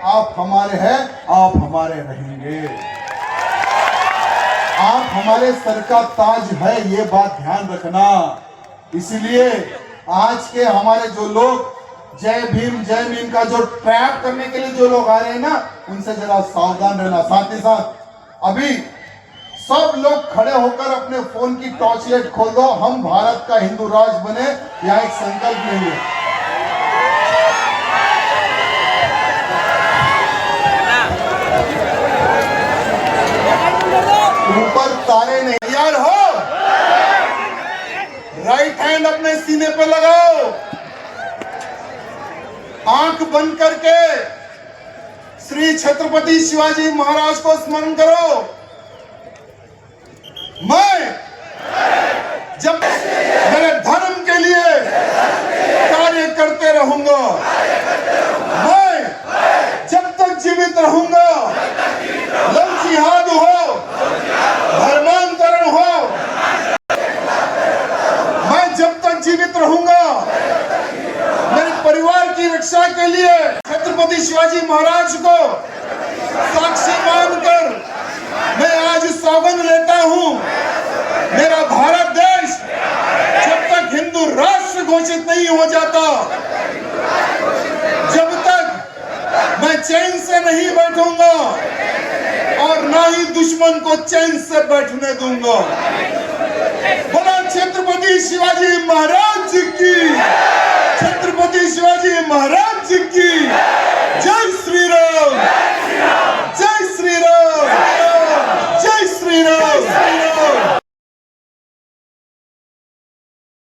Speaker 5: आप हमारे हैं, आप हमारे रहेंगे। आप हमारे सर का ताज है, ये बात ध्यान रखना। इसलिए आज के हमारे जो लोग जय भीम का जो ट्रैप करने के लिए जो लोग आ रहे हैं ना, उनसे जरा सावधान रहना। साथ ही साथ अभी सब लोग खड़े होकर अपने फोन की टॉर्च लाइट खोल दो, हम भारत का हिंदू राज बने, यह एक संकल्प लेंगे। ऊपर तारे नहीं यार हो, राइट हैंड अपने सीने पे लगाओ, आंख बंद करके श्री छत्रपति शिवाजी महाराज को स्मरण करो। मैं जब मेरे धर्म के लिए कार्य करते रहूंगा, मैं जब तक जीवित रहूंगा, लव जिहाद हो, धर्मांतरण हो, मैं जब तक जीवित रहूंगा, मेरे परिवार की रक्षा के लिए छत्रपति शिवाजी महाराज को साक्षी मानकर हो जाता, जब तक मैं चैन से नहीं बैठूंगा और ना ही दुश्मन को चैन से बैठने दूंगा। बोला छत्रपति शिवाजी महाराज जी की, छत्रपति शिवाजी महाराज जी की जय।